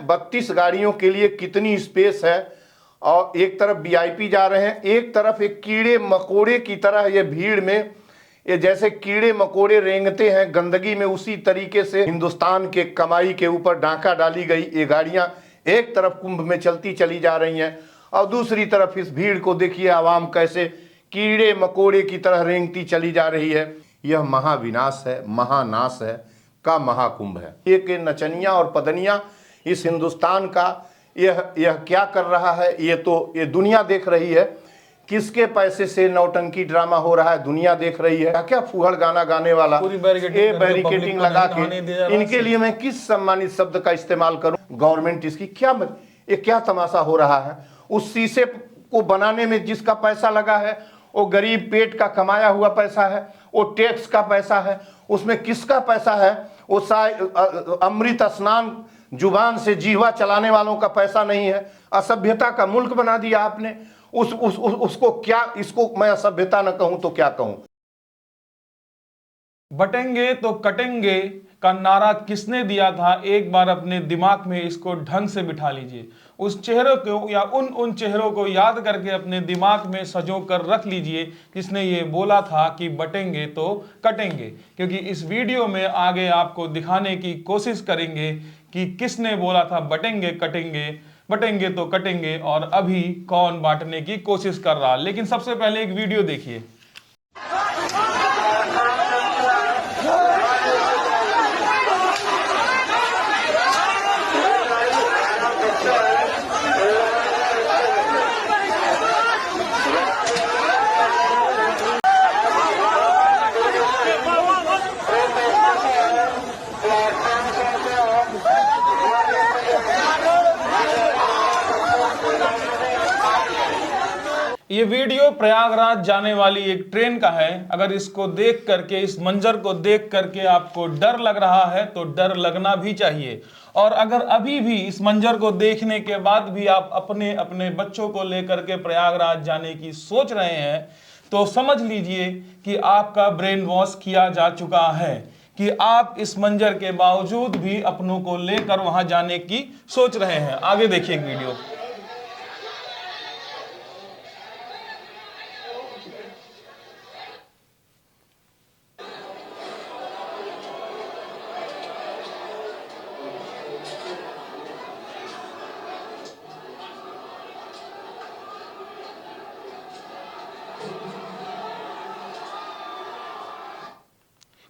32 गाड़ियों के लिए कितनी स्पेस है। और एक तरफ वीआईपी जा रहे हैं, एक तरफ एक कीड़े मकोड़े की तरह ये भीड़ में, ये जैसे कीड़े मकोड़े रेंगते हैं गंदगी में, उसी तरीके से हिंदुस्तान के कमाई के ऊपर डाका डाली गई ये गाड़ियां एक तरफ कुंभ में चलती चली जा रही हैं और दूसरी तरफ इस भीड़ को देखिए, आवाम कैसे कीड़े मकोड़े की तरह रेंगती चली जा रही है। यह महाविनाश है, महानाश है का महाकुंभ है। ये के नचनिया और पदनिया इस हिंदुस्तान का यह क्या कर रहा है, ये दुनिया देख रही है। किसके पैसे से नौटंकी ड्रामा हो रहा है दुनिया देख रही है। क्या फूहड़ गाना गाने वाला, ये बैरिकेटिंग लगा के, इनके लिए मैं किस सम्मानित शब्द का इस्तेमाल करूं। गवर्नमेंट इसकी क्या तमाशा हो रहा है। उस शीशे को बनाने में जिसका पैसा लगा है वो गरीब पेट का कमाया हुआ पैसा है, वो टैक्स का पैसा है। उसमें किसका पैसा है? वो अमृत स्नान जुबान से जीवा चलाने वालों का पैसा नहीं है। असभ्यता का मुल्क बना दिया आपने। उसको क्या, इसको मैं असभ्यता न कहूं तो क्या कहूं। बटेंगे तो कटेंगे का नारा किसने दिया था? एक बार अपने दिमाग में इसको ढंग से बिठा लीजिए। उस चेहरों को या उन चेहरों को याद करके अपने दिमाग में सजो कर रख लीजिए जिसने ये बोला था कि बटेंगे तो कटेंगे। क्योंकि इस वीडियो में आगे आपको दिखाने की कोशिश करेंगे कि किसने बोला था बटेंगे कटेंगे, बटेंगे तो कटेंगे, और अभी कौन बांटने की कोशिश कर रहा। लेकिन सबसे पहले एक वीडियो देखिए। ये वीडियो प्रयागराज जाने वाली एक ट्रेन का है। अगर इसको देख करके, इस मंजर को देख करके आपको डर लग रहा है तो डर लगना भी चाहिए। और अगर अभी भी इस मंजर को देखने के बाद भी आप अपने अपने बच्चों को लेकर के प्रयागराज जाने की सोच रहे हैं तो समझ लीजिए कि आपका ब्रेन वॉश किया जा चुका है, कि आप इस मंजर के बावजूद भी अपनों को लेकर वहां जाने की सोच रहे हैं। आगे देखिए एक वीडियो।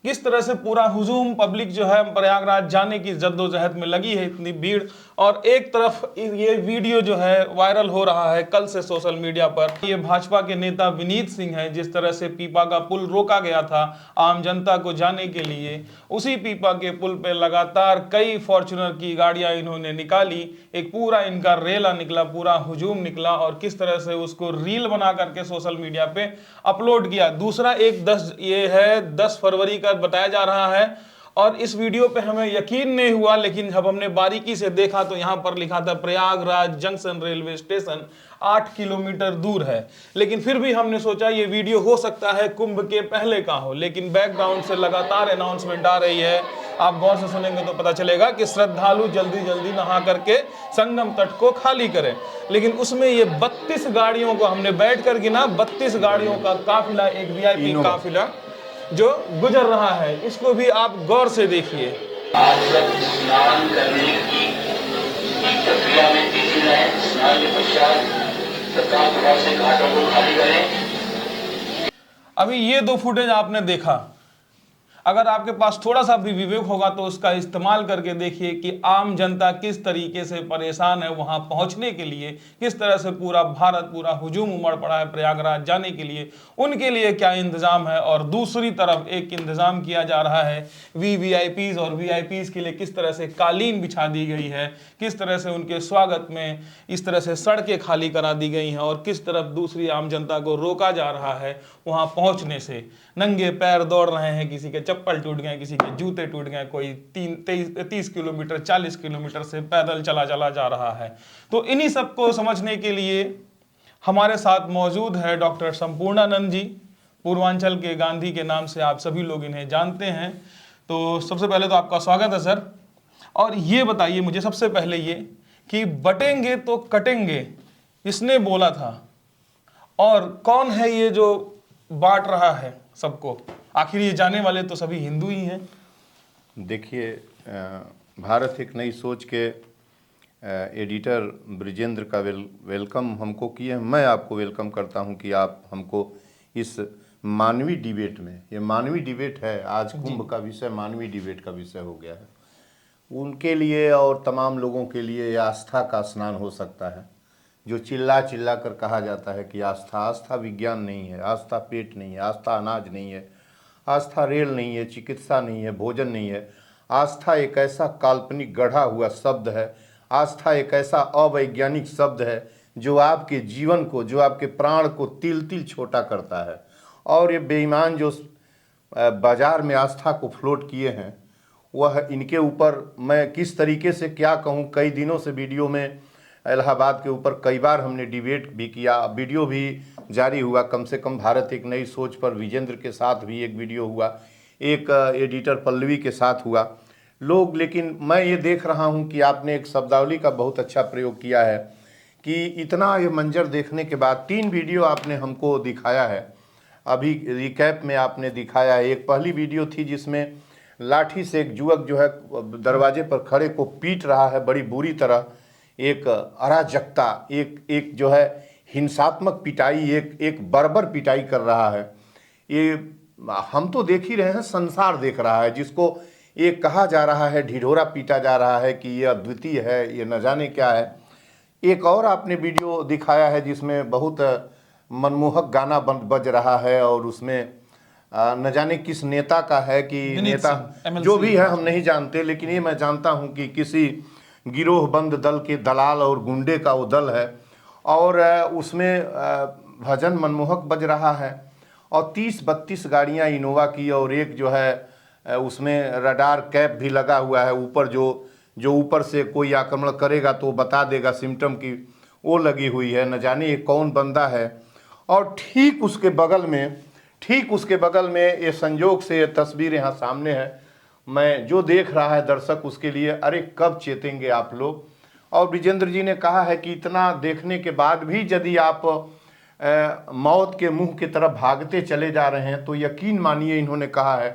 किस तरह से पूरा हुजूम पब्लिक जो है प्रयागराज जाने की जद्दोजहद में लगी है, इतनी भीड़। और एक तरफ ये वीडियो जो है वायरल हो रहा है कल से सोशल मीडिया पर। ये भाजपा के नेता विनीत सिंह हैं। जिस तरह से पीपा का पुल रोका गया था आम जनता को जाने के लिए, उसी पीपा के पुल पे लगातार कई फॉर्च्यूनर की गाड़ियां इन्होंने निकाली। एक पूरा इनका रेला निकला, पूरा हुजूम निकला, और किस तरह से उसको रील बना करके सोशल मीडिया पे अपलोड किया। दूसरा एक 10 फरवरी का बताया जा रहा है और इस वीडियो पे हमें यकीन नहीं हुआ, लेकिन जब हमने बारीकी से देखा तो यहां पर लिखा था Prayagraj junction railway station 8 kilometre दूर है। लेकिन फिर भी हमने सोचा ये वीडियो हो सकता है कुंभ के पहले का हो, लेकिन बैकग्राउंड से लगातार अनाउंसमेंट आ रही है। आप गौर से सुनेंगे तो पता चलेगा कि श्रद्धालु जल्दी जल्दी नहा करके संगम तट को खाली करें। लेकिन उसमें ये 32 गाड़ियों को हमने बैठ कर गिना, 32 गाड़ियों का काफिला, एक वीआईपी काफिला जो गुजर रहा है, इसको भी आप गौर से देखिए। आज सब स्नान करने की प्रक्रिया में तेजी रहें। स्नान के पश्चात तत्काल प्रभाव से घाटों को खाली करें। अभी ये 2 फुटेज आपने देखा। अगर आपके पास थोड़ा सा भी विवेक होगा तो उसका इस्तेमाल करके देखिए कि आम जनता किस तरीके से परेशान है वहां पहुंचने के लिए। किस तरह से पूरा भारत, पूरा हुजूम उमड़ पड़ा है प्रयागराज जाने के लिए। उनके लिए क्या इंतजाम है, और दूसरी तरफ एक इंतजाम किया जा रहा है वीवीआईपीज और वीआईपीज के लिए किस तरह से कालीन बिछा दी गई है, किस तरह से उनके स्वागत में इस तरह से सड़कें खाली करा दी गई हैं, और किस तरफ दूसरी आम जनता को रोका जा रहा है वहां पहुंचने से। नंगे पैर दौड़ रहे हैं, किसी के चप्पल टूट गए, किसी के जूते टूट गए, कोई 30 किलोमीटर 40 किलोमीटर से पैदल चला जा रहा है। तो इन्हीं सबको समझने के लिए हमारे साथ मौजूद है डॉक्टर संपूर्णानंद जी। पूर्वांचल के गांधी के नाम से आप सभी लोग इन्हें जानते हैं। तो सबसे पहले तो आपका स्वागत है सर। और ये बताइए मुझे सबसे पहले ये कि बटेंगे तो कटेंगे इसने बोला था, और कौन है ये जो बांट रहा है सबको? आखिर ये जाने वाले तो सभी हिंदू ही हैं। देखिए, भारत एक नई सोच के एडिटर ब्रिजेंद्र का वेलकम हमको किए। मैं आपको वेलकम करता हूं कि आप हमको इस मानवीय डिबेट में, ये मानवीय डिबेट है, आज कुंभ का विषय मानवीय डिबेट का विषय हो गया है, उनके लिए और तमाम लोगों के लिए ये आस्था का स्नान हो सकता है। जो चिल्ला चिल्ला कर कहा जाता है कि आस्था, आस्था विज्ञान नहीं है, आस्था पेट नहीं है, आस्था अनाज नहीं है, आस्था रेल नहीं है, चिकित्सा नहीं है, भोजन नहीं है। आस्था एक ऐसा काल्पनिक गढ़ा हुआ शब्द है, आस्था एक ऐसा अवैज्ञानिक शब्द है जो आपके जीवन को, जो आपके प्राण को तिल तिल छोटा करता है। और ये बेईमान जो बाजार में आस्था को फ्लोट किए हैं, वह इनके ऊपर मैं किस तरीके से क्या कहूँ। कई दिनों से वीडियो में इलाहाबाद के ऊपर कई बार हमने डिबेट भी किया, वीडियो भी जारी हुआ, कम से कम भारत एक नई सोच पर विजेंद्र के साथ भी एक वीडियो हुआ, एक एडिटर पल्लवी के साथ हुआ लोग। लेकिन मैं ये देख रहा हूँ कि आपने एक शब्दावली का बहुत अच्छा प्रयोग किया है कि इतना ये मंजर देखने के बाद 3 वीडियो आपने हमको दिखाया है, अभी रिकैप में आपने दिखाया है। एक पहली वीडियो थी जिसमें लाठी से एक युवक जो है दरवाजे पर खड़े को पीट रहा है बड़ी बुरी तरह, एक अराजकता, एक जो है हिंसात्मक पिटाई, एक बर्बर पिटाई कर रहा है। ये हम तो देख ही रहे हैं, संसार देख रहा है, जिसको ये कहा जा रहा है, ढिढोरा पीटा जा रहा है कि ये अद्वितीय है, ये न जाने क्या है। एक और आपने वीडियो दिखाया है जिसमें बहुत मनमोहक गाना बज रहा है और उसमें न जाने किस नेता का है कि नेता जो भी है हम नहीं जानते, लेकिन ये मैं जानता हूं कि किसी गिरोहबंद दल के दलाल और गुंडे का वो दल है, और उसमें भजन मनमोहक बज रहा है और 30-32 गाड़ियां इनोवा की, और एक जो है उसमें रडार कैप भी लगा हुआ है ऊपर, जो ऊपर से कोई आक्रमण करेगा तो बता देगा सिम्टम की, वो लगी हुई है। न जाने ये कौन बंदा है। और ठीक उसके बगल में ये संयोग से ये तस्वीर यहाँ सामने है। मैं जो देख रहा है दर्शक उसके लिए, अरे कब चेतेंगे आप लोग। और विजेंद्र जी ने कहा है कि इतना देखने के बाद भी यदि आप मौत के मुंह की तरफ भागते चले जा रहे हैं तो यकीन मानिए, इन्होंने कहा है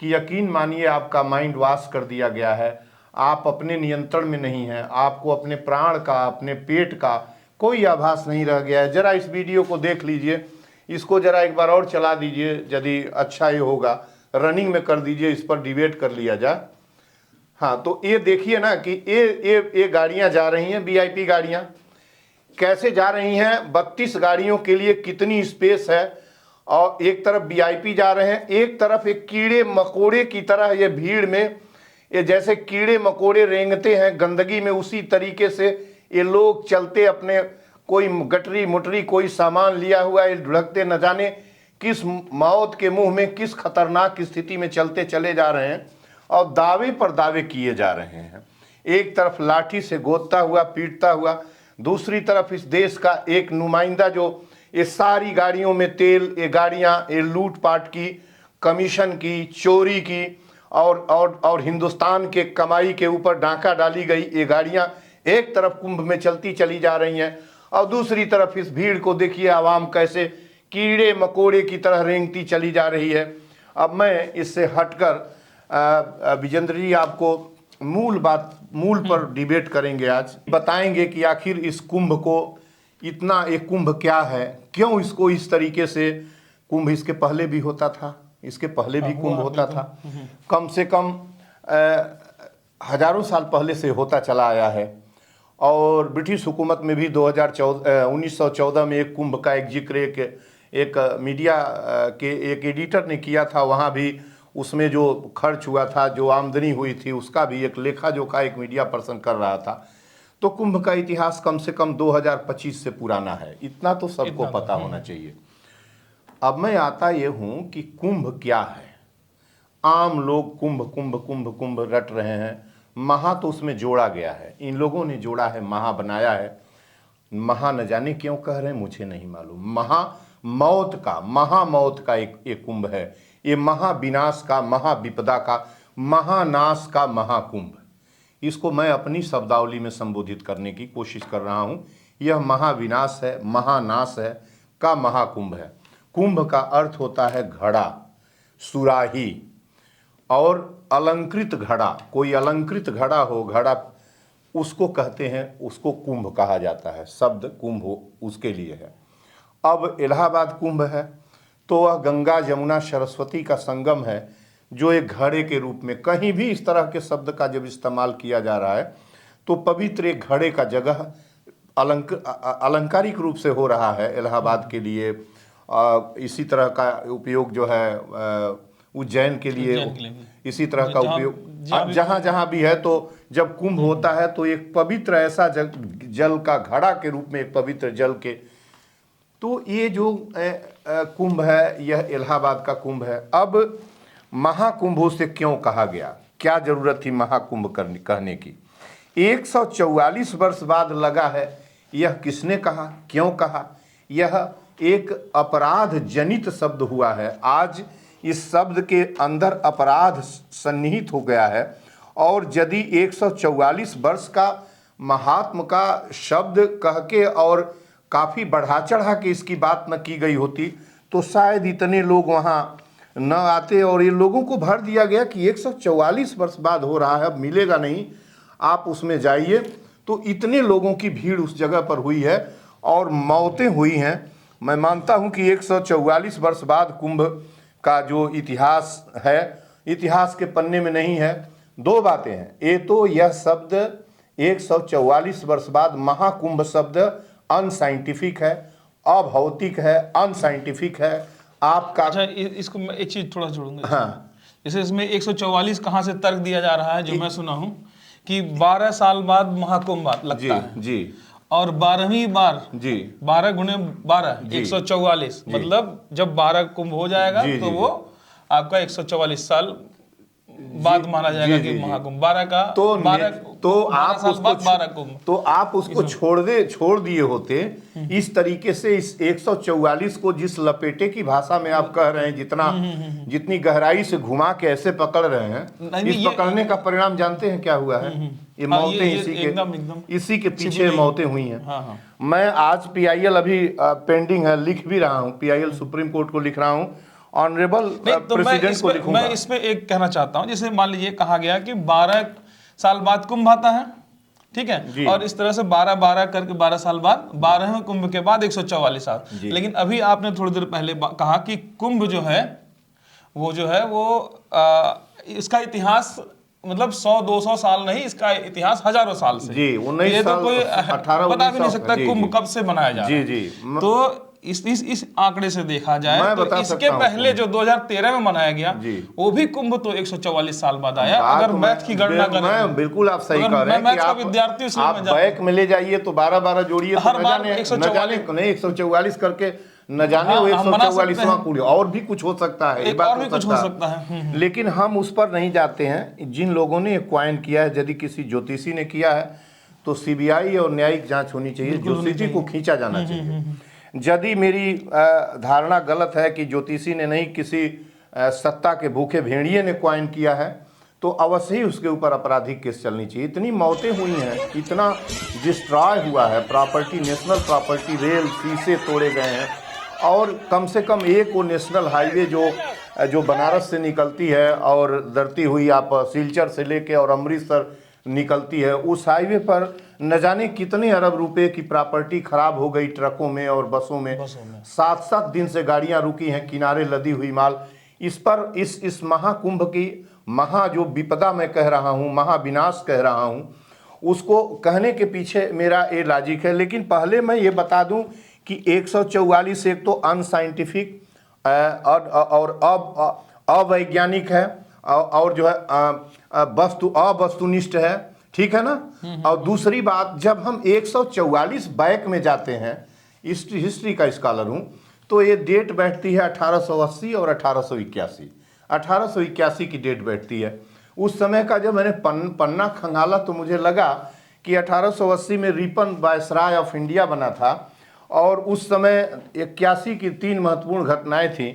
कि यकीन मानिए आपका माइंड वॉश कर दिया गया है, आप अपने नियंत्रण में नहीं हैं, आपको अपने प्राण का, अपने पेट का कोई आभास नहीं रह गया है। जरा इस वीडियो को देख लीजिए, इसको जरा एक बार और चला दीजिए, यदि अच्छा ये होगा रनिंग में कर दीजिए, इस पर डिबेट कर लिया जाए। हाँ, तो ये देखिए ना कि ये गाड़ियां जा रही हैं, वीआईपी गाड़ियां कैसे जा रही हैं। 32 गाड़ियों के लिए कितनी स्पेस है, और एक तरफ वीआईपी जा रहे हैं, एक तरफ एक कीड़े मकोड़े की तरह ये भीड़ में, ये जैसे कीड़े मकोड़े रेंगते हैं गंदगी में, उसी तरीके से ये लोग चलते, अपने कोई गटरी मुटरी कोई सामान लिया हुआ है, ढुढ़कते न जाने किस मौत के मुंह में, किस खतरनाक स्थिति में चलते चले जा रहे हैं, और दावे पर दावे किए जा रहे हैं। एक तरफ लाठी से गोदता हुआ, पीटता हुआ, दूसरी तरफ इस देश का एक नुमाइंदा जो ये सारी गाड़ियों में तेल, ये गाड़ियां ये लूटपाट की, कमीशन की, चोरी की, और हिंदुस्तान के कमाई के ऊपर डाका डाली गई ये गाड़ियां एक तरफ कुंभ में चलती चली जा रही हैं, और दूसरी तरफ इस भीड़ को देखिए, आवाम कैसे कीड़े मकोड़े की तरह रेंगती चली जा रही है। अब मैं इससे हटकर विजेंद्र जी आपको मूल पर डिबेट करेंगे, आज बताएंगे कि आखिर इस कुंभ को इतना, एक कुंभ क्या है, क्यों इसको इस तरीके से, कुंभ इसके पहले भी होता था, इसके पहले भी कुंभ होता था, कम से कम हजारों साल पहले से होता चला आया है। और ब्रिटिश हुकूमत में भी 1914 में एक कुंभ का एक जिक्र एक मीडिया के एक एडिटर ने किया था, वहाँ भी उसमें जो खर्च हुआ था, जो आमदनी हुई थी, उसका भी एक लेखा जोखा एक मीडिया पर्सन कर रहा था। तो कुंभ का इतिहास कम से कम 2025 से पुराना है, इतना तो सबको पता होना चाहिए। अब मैं आता ये हूँ कि कुंभ क्या है। आम लोग कुंभ कुंभ कुंभ कुंभ रट रहे हैं, महा तो उसमें जोड़ा गया है, इन लोगों ने जोड़ा है, महा बनाया है। महा न जाने क्यों कह रहे हैं मुझे नहीं मालूम। महा मौत का एक कुंभ है, ये महाविनाश का, महाविपदा का, महानाश का महाकुंभ। इसको मैं अपनी शब्दावली में संबोधित करने की कोशिश कर रहा हूँ। यह महाविनाश है, महानाश है का महाकुंभ है। कुंभ का अर्थ होता है घड़ा, सुराही और अलंकृत घड़ा। कोई अलंकृत घड़ा हो, घड़ा उसको कहते हैं, उसको कुंभ कहा जाता है। शब्द कुंभ उसके लिए है। अब इलाहाबाद कुंभ है तो वह गंगा जमुना सरस्वती का संगम है, जो एक घड़े के रूप में, कहीं भी इस तरह के शब्द का जब इस्तेमाल किया जा रहा है तो पवित्र एक घड़े का जगह अलंकारिक रूप से हो रहा है इलाहाबाद के लिए। इसी तरह का उपयोग जो है उज्जैन के लिए इसी तरह का उपयोग जहाँ जहाँ भी है। तो जब कुंभ होता है तो एक पवित्र ऐसा जल का घड़ा के रूप में, एक पवित्र जल के, तो ये जो कुंभ है यह इलाहाबाद का कुंभ है। अब महाकुंभ उसे क्यों कहा गया, क्या जरूरत थी महाकुंभ कहने की? 144 वर्ष बाद लगा है। यह किसने कहा, क्यों कहा? यह एक अपराध जनित शब्द हुआ है। आज इस शब्द के अंदर अपराध सन्निहित हो गया है, और यदि 144 वर्ष का महात्म का शब्द कह के और काफ़ी बढ़ा चढ़ा के इसकी बात न की गई होती तो शायद इतने लोग वहाँ न आते। और ये लोगों को भर दिया गया कि 144 वर्ष बाद हो रहा है, अब मिलेगा नहीं, आप उसमें जाइए। तो इतने लोगों की भीड़ उस जगह पर हुई है और मौतें हुई हैं। मैं मानता हूं कि 144 वर्ष बाद कुंभ का जो इतिहास है, इतिहास के पन्ने में नहीं है। दो बातें हैं, ये तो यह शब्द 144 वर्ष बाद महाकुंभ शब्द अनसाइंटिफिक है, अभौतिक है, अनसाइंटिफिक है। आपका अच्छा, इसको मैं एक चीज थोड़ा जोड़ूंगा। हाँ, जैसे इसमें 144 कहाँ से तर्क दिया जा रहा है, जो मैं सुना हूँ कि 12 साल बाद महाकुंभ लगता है जी, और 12वीं बार जी, 12 गुणे 12 144, मतलब जब 12 कुंभ हो जाएगा तो वो आपका 144 साल बाद माना जाएगा कि महाकुंभ 12 का तो आप साल बाद 12 कुंभ। तो आप उसको छोड़ दिए होते इस तरीके से। इस 144 को जिस लपेटे की भाषा में आप कह रहे हैं, जितनी गहराई से घुमा के ऐसे पकड़ रहे हैं, इस पकड़ने का परिणाम जानते हैं क्या हुआ है? ये मौतें इसी के पीछे मौतें हुई हैं। मैं आज PIL अभी पेंडिंग है, लिख भी रहा हूँ, PIL सुप्रीम कोर्ट को लिख रहा हूँ, ऑनरेबल प्रेसिडेंट को लिखूंगा। मैं इसमें एक कहना चाहता हूं, जैसे मान लीजिए कहा गया कि 12 साल बाद कुंभ आता है, ठीक है, और इस तरह से 12 करके 12 साल बाद 12वें कुंभ के बाद 144 साल। लेकिन अभी आपने थोड़ी देर पहले कहा कि कुंभ जो है वो इसका इतिहास मतलब 100-200 साल नहीं, इसका इतिहास हजारों साल से। जी, 19 तो साल, कोई 18 बता भी नहीं सकता कुंभ कब से बनाया जा रहा है। तो इस आंकड़े से देखा जाए तो इसके पहले जो 2013 में मनाया गया वो भी कुंभ तो 144 साल बाद आया। अगर मैथ की गणना करें, बिल्कुल आप सही कह रहे हैं कि आप विद्यार्थी आप बैक में ले जाइए तो 12 जोड़िए, हर बार 144 करके न जाने वो 144वां पूरी, और भी कुछ हो सकता है, एक और भी कुछ हो सकता है। लेकिन हम उस पर नहीं जाते हैं। जिन लोगों ने क्वाइन किया है, यदि किसी ज्योतिषी ने किया है तो CBI और न्यायिक जांच होनी चाहिए, ज्योतिषी को खींचा जाना चाहिए। यदि मेरी धारणा गलत है कि ज्योतिषी ने नहीं, किसी सत्ता के भूखे भेड़िए ने क्वाइन किया है, तो अवश्य ही उसके ऊपर आपराधिक केस चलनी चाहिए। इतनी मौतें हुई हैं, इतना डिस्ट्रॉय हुआ है प्रॉपर्टी, नेशनल प्रॉपर्टी, रेल शीशे तोड़े गए हैं, और कम से कम एक वो नेशनल हाईवे जो बनारस से निकलती है और दरती हुई आप सिलचर से लेके और अमृतसर निकलती है, उस हाईवे पर न जाने कितने अरब रुपए की प्रॉपर्टी खराब हो गई ट्रकों में और बसों में। 7-7 दिन से गाड़ियां रुकी हैं, किनारे लदी हुई माल। इस पर इस महाकुंभ की जो विपदा मैं कह रहा हूँ, महाविनाश कह रहा हूँ, उसको कहने के पीछे मेरा ये लॉजिक है। लेकिन पहले मैं ये बता दूं कि 144 एक तो अनसाइंटिफिक और अवैज्ञानिक है, और जो है अवस्तुनिष्ठ है, ठीक है ना। और दूसरी बात, जब हम 144 बैक में जाते हैं, हिस्ट्री का स्कॉलर हूँ, तो ये डेट बैठती है 1880 और 1881। 1881 की डेट बैठती है। उस समय का जब मैंने पन्ना खंगाला तो मुझे लगा कि 1880 में रिपन वायसराय ऑफ इंडिया बना था, और उस समय 81 की 3 महत्वपूर्ण घटनाएं थी।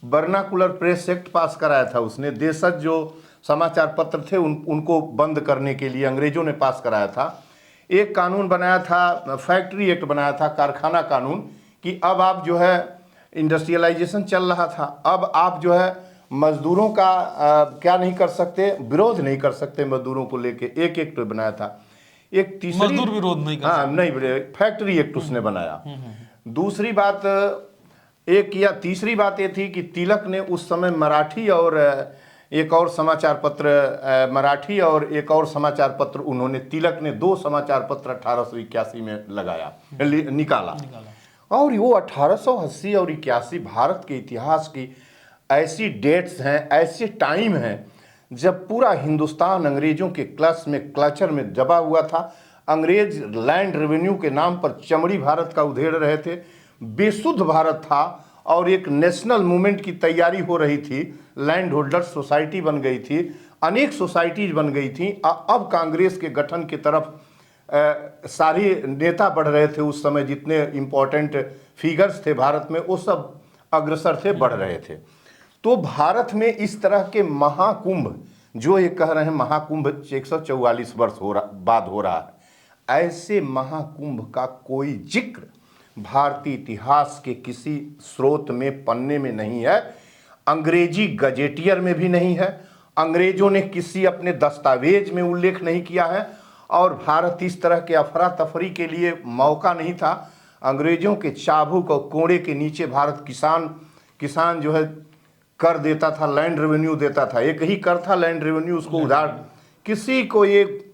वर्नाकुलर प्रेस एक्ट पास कराया था उसने, देशज जो समाचार पत्र थे उनको बंद करने के लिए अंग्रेजों ने पास कराया था। एक कानून बनाया था, फैक्ट्री एक्ट बनाया था, कारखाना कानून, कि अब आप जो है इंडस्ट्रियलाइजेशन चल रहा था, अब आप जो है मजदूरों का क्या नहीं कर सकते, विरोध नहीं कर सकते मजदूरों को लेके, एक एक्ट बनाया था। एक तीसरी, मजदूर विरोध नहीं कर हाँ नहीं, फैक्ट्री एक्ट उसने बनाया। दूसरी बात एक किया, तीसरी बात ये थी कि तिलक ने उस समय मराठी और एक और समाचार पत्र, मराठी और एक और समाचार पत्र उन्होंने, तिलक ने 2 समाचार पत्र 1881 में लगाया, निकाला। और वो 1880 और 81 भारत के इतिहास की ऐसी डेट्स हैं, ऐसे टाइम हैं जब पूरा हिंदुस्तान अंग्रेजों के क्लचर में दबा हुआ था। अंग्रेज लैंड रेवेन्यू के नाम पर चमड़ी भारत का उधेड़ रहे थे, बेसुध भारत था, और एक नेशनल मूवमेंट की तैयारी हो रही थी। लैंड होल्डर सोसाइटी बन गई थी, अनेक सोसाइटीज बन गई थी। अब कांग्रेस के गठन की तरफ सारे नेता बढ़ रहे थे। उस समय जितने इम्पोर्टेंट फिगर्स थे भारत में, वो सब अग्रसर थे, बढ़ रहे थे। तो भारत में इस तरह के महाकुंभ, जो ये कह रहे हैं महाकुंभ 144 वर्ष बाद हो रहा है, ऐसे महाकुंभ का कोई जिक्र भारतीय इतिहास के किसी स्रोत में, पन्ने में नहीं है। अंग्रेजी गजेटियर में भी नहीं है, अंग्रेजों ने किसी अपने दस्तावेज में उल्लेख नहीं किया है, और भारत इस तरह के अफरा तफरी के लिए मौका नहीं था। अंग्रेजों के चाबुक और कोड़े के नीचे भारत किसान जो है कर देता था, लैंड रेवेन्यू देता था। एक ही कर था लैंड रेवेन्यू, उसको उधार किसी को एक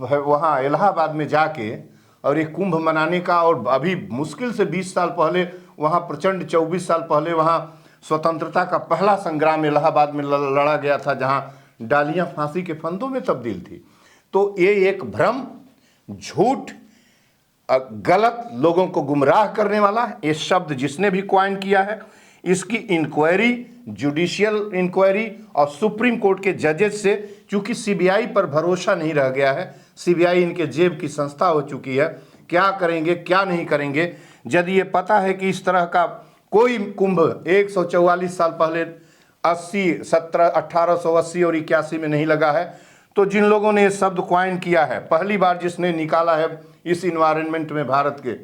वहाँ इलाहाबाद में जाके और एक कुंभ मनाने का, और अभी मुश्किल से 20 साल पहले वहाँ प्रचंड 24 साल पहले वहाँ स्वतंत्रता का पहला संग्राम इलाहाबाद में लड़ा गया था, जहाँ डालियाँ फांसी के फंदों में तब्दील थी। तो ये एक भ्रम, झूठ, गलत, लोगों को गुमराह करने वाला ये शब्द जिसने भी क्वाइन किया है, इसकी इंक्वायरी, जुडिशियल इंक्वायरी और सुप्रीम कोर्ट के जजेस से, चूंकि सीबीआई पर भरोसा नहीं रह गया है, सीबीआई इनके जेब की संस्था हो चुकी है, क्या करेंगे क्या नहीं करेंगे। यदि ये पता है कि इस तरह का कोई कुंभ 144 साल पहले 1880 और 81 में नहीं लगा है, तो जिन लोगों ने ये शब्द क्वाइन किया है, पहली बार जिसने निकाला है इस इन्वायरमेंट में भारत के,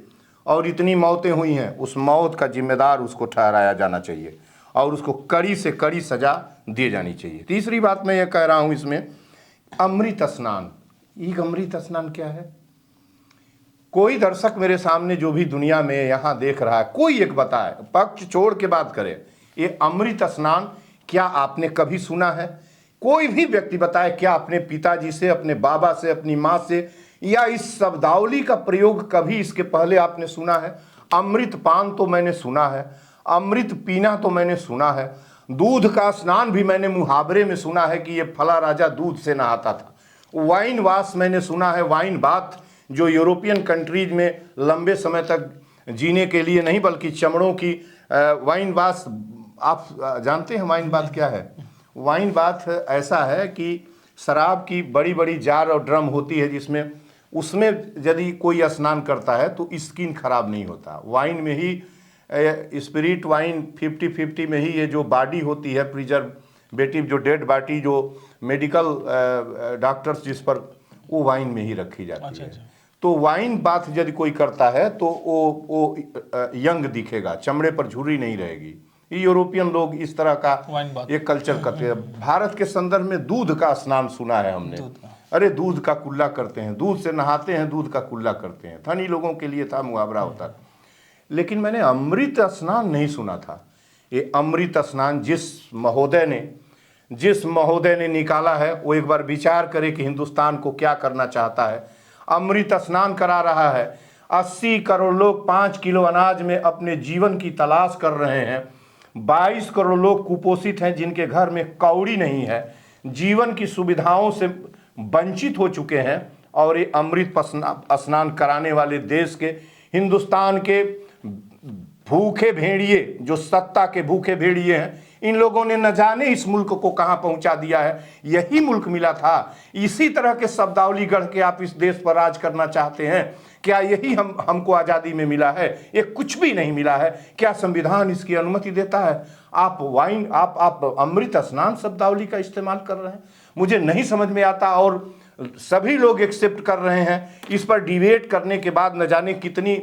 और इतनी मौतें हुई हैं, उस मौत का जिम्मेदार उसको ठहराया जाना चाहिए और उसको कड़ी से कड़ी सजा दी जानी चाहिए। तीसरी बात मैं ये कह रहा हूँ इसमें, अमृत स्नान। ये अमृत स्नान क्या है? कोई दर्शक मेरे सामने जो भी दुनिया में यहाँ देख रहा है, कोई एक बताए, पक्ष छोड़ के बात करे, ये अमृत स्नान क्या आपने कभी सुना है? कोई भी व्यक्ति बताए, क्या अपने पिताजी से, अपने बाबा से, अपनी माँ से, या इस शब्दावली का प्रयोग कभी इसके पहले आपने सुना है? अमृत पान तो मैंने सुना है, अमृत पीना तो मैंने सुना है, दूध का स्नान भी मैंने मुहावरे में सुना है कि ये फला राजा दूध से नहाता था। वाइन वाश मैंने सुना है, वाइन बाथ, जो यूरोपियन कंट्रीज में लंबे समय तक जीने के लिए नहीं बल्कि चमड़ों की वाइन बाथ। आप जानते हैं वाइन बाथ क्या है? वाइन बाथ ऐसा है कि शराब की बड़ी बड़ी जार और ड्रम होती है, जिसमें उसमें यदि कोई स्नान करता है तो स्किन खराब नहीं होता। वाइन में ही, स्पिरिट वाइन 50-50 में ही ये जो बॉडी होती है प्रिजर्वेटिव, जो डेड बॉडी जो मेडिकल डॉक्टर्स जिस पर, वो वाइन में ही रखी जाती है। तो वाइन बाथ यदि कोई करता है तो वो यंग दिखेगा, चमड़े पर झुर्री नहीं रहेगी। ये यूरोपियन लोग इस तरह का एक कल्चर करते हैं। भारत के संदर्भ में दूध का स्नान सुना है हमने, अरे दूध का कुल्ला करते हैं, दूध से नहाते हैं, दूध का कुल्ला करते हैं, धनी लोगों के लिए था, मुहावरा होता। लेकिन मैंने अमृत स्नान नहीं सुना था। ये अमृत स्नान जिस महोदय ने निकाला है, वो एक बार विचार करे कि हिंदुस्तान को क्या करना चाहता है। अमृत स्नान करा रहा है, 80 करोड़ लोग 5 किलो अनाज में अपने जीवन की तलाश कर रहे हैं, 22 करोड़ लोग कुपोषित हैं जिनके घर में कौड़ी नहीं है, जीवन की सुविधाओं से वंचित हो चुके हैं। और ये अमृत स्नान कराने वाले देश के, हिंदुस्तान के भूखे भेड़िए, जो सत्ता के भूखे भेड़िए हैं, इन लोगों ने न जाने इस मुल्क को कहां पहुंचा दिया है। यही मुल्क मिला था, इसी तरह के शब्दावली गढ़ के आप इस देश पर राज करना चाहते हैं। क्या यही हमको आज़ादी में मिला है? ये कुछ भी नहीं मिला है। क्या संविधान इसकी अनुमति देता है? आप वाइन आप अमृत स्नान शब्दावली का इस्तेमाल कर रहे हैं, मुझे नहीं समझ में आता। और सभी लोग एक्सेप्ट कर रहे हैं। इस पर डिबेट करने के बाद न जाने कितनी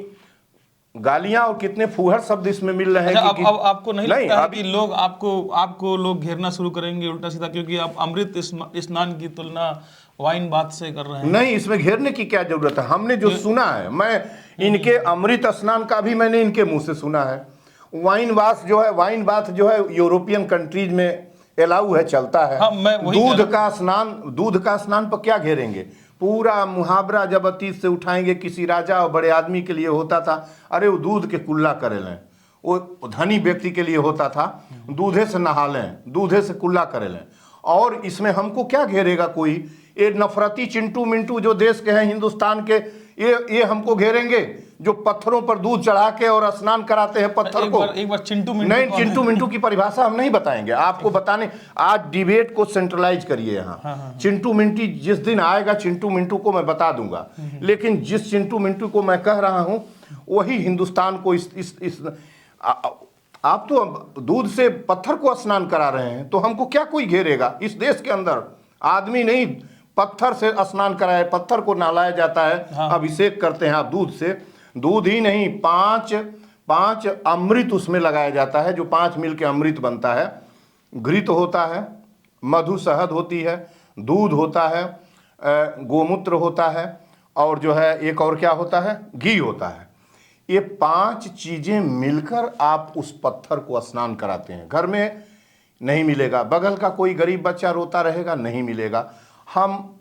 गालियां और कितने फूहड़ शब्द इसमें मिल रहे हैं। अच्छा, अब आपको नहीं लगता है कि लोग आपको लोग घेरना शुरू करेंगे उल्टा सीधा, क्योंकि आप अमृत स्नान की तुलना वाइन बात से कर रहे हैं? नहीं, इसमें घेरने की क्या जरूरत है? हमने जो सुना है, मैं इनके अमृत स्नान का भी मैंने इनके मुंह से सुना है। वाइन बाथ जो है यूरोपियन कंट्रीज में अलाउ है, चलता है। हाँ, मैं वही दूध का स्नान पर क्या घेरेंगे? पूरा मुहावरा जब अतीत से उठाएंगे, किसी राजा और बड़े आदमी के लिए होता था, अरे वो दूध के कुल्ला करे लें। वो धनी व्यक्ति के लिए होता था, दूधे से नहा लें, दूधे से कुल्ला करे लें। और इसमें हमको क्या घेरेगा कोई? ये नफरती चिंटू मिंटू जो देश के हैं, हिंदुस्तान के, ये हमको घेरेंगे, जो पत्थरों पर दूध चढ़ा के और स्नान कराते हैं पत्थर को। एक बार चिंटू मिंटू की परिभाषा हम नहीं बताएंगे आपको। बताने आज डिबेट को सेंट्रलाइज करिए यहाँ। चिंटू मिंटू जिस दिन आएगा, चिंटू मिंटू को मैं बता दूंगा, लेकिन जिस चिंटू मिंटू को मैं कह रहा हूँ वही हिंदुस्तान को आप तो दूध से पत्थर को स्नान करा रहे हैं, तो हमको क्या कोई घेरेगा? इस देश के अंदर आदमी नहीं, पत्थर से स्नान कराया, पत्थर को नहलाया जाता है। हाँ। अभिषेक करते हैं आप दूध से। दूध ही नहीं, पांच अमृत उसमें लगाया जाता है, जो 5 मिल के अमृत बनता है। घृत होता है, मधु शहद होती है, दूध होता है, गोमूत्र होता है, और जो है एक और क्या होता है, घी होता है। ये 5 चीजें मिलकर आप उस पत्थर को स्नान कराते हैं। घर में नहीं मिलेगा, बगल का कोई गरीब बच्चा रोता रहेगा, नहीं मिलेगा। हम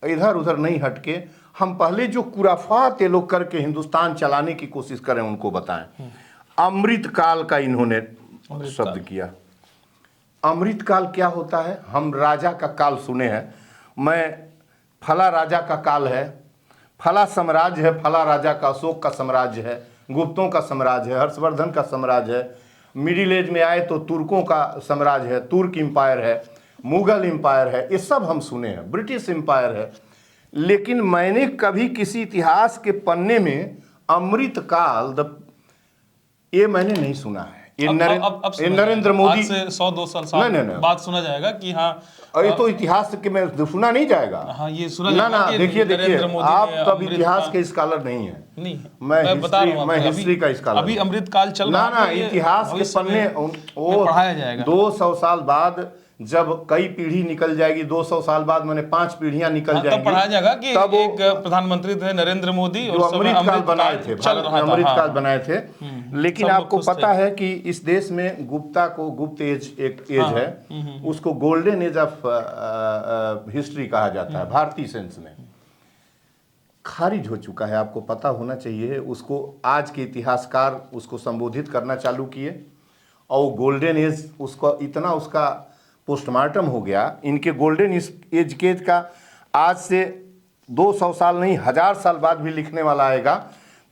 इधर उधर नहीं हटके, हम पहले जो कुराफात ये लोग करके हिंदुस्तान चलाने की कोशिश करें उनको बताएं। अमृत काल का इन्होंने शब्द किया। अमृत काल क्या होता है? हम राजा का काल सुने हैं, मैं फला राजा का काल है, फला साम्राज्य है, फला राजा का, अशोक का साम्राज्य है, गुप्तों का साम्राज्य है, हर्षवर्धन का साम्राज्य है, मिडिल एज में आए तो तुर्कों का साम्राज्य है, तुर्क एम्पायर है, मुगल एम्पायर है, ये सब हम सुने हैं, ब्रिटिश एम्पायर है। लेकिन मैंने कभी किसी इतिहास के पन्ने में अमृत काल ये मैंने नहीं सुना है। ये नरेंद्र मोदी से 100-200 साल बाद सुना जाएगा कि हाँ, ये तो इतिहास के में सुना नहीं जाएगा। हाँ, ये सुना जाएगा। ना देखिए आप तब इतिहास के स्कॉलर नहीं है। नहीं, मैं बता रहा हूँ, मैं हिस्ट्री का स्कॉलर। अभी अमृत काल चल रहा है ना इतिहास के पन्ने पढ़ाया जाएगा। 200 साल बाद जब कई पीढ़ी निकल जाएगी, 200 साल बाद मैंने 5 पीढ़ियां निकल जाएंगी, तब पढ़ाया जाएगा कि तब एक प्रधानमंत्री थे नरेंद्र मोदी, जो अमृत काल बनाए थे, भारत में अमृत काल बनाए थे। लेकिन आपको पता है कि इस देश में गुप्त एज एक एज है, उसको गोल्डन एज ऑफ हिस्ट्री कहा जाता है भारतीय सेंस में। खारिज हो चुका है, आपको पता होना चाहिए। उसको आज के इतिहासकार उसको संबोधित करना चालू किए, और गोल्डन एज उसको इतना उसका पोस्टमार्टम हो गया। इनके गोल्डन एज के का आज से 200 साल नहीं 1000 साल बाद भी लिखने वाला आएगा,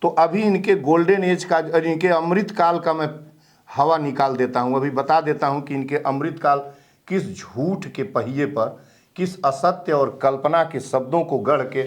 तो अभी इनके गोल्डन एज का, इनके अमृत काल का मैं हवा निकाल देता हूँ। अभी बता देता हूँ कि इनके अमृत काल किस झूठ के पहिए पर, किस असत्य और कल्पना के शब्दों को गढ़ के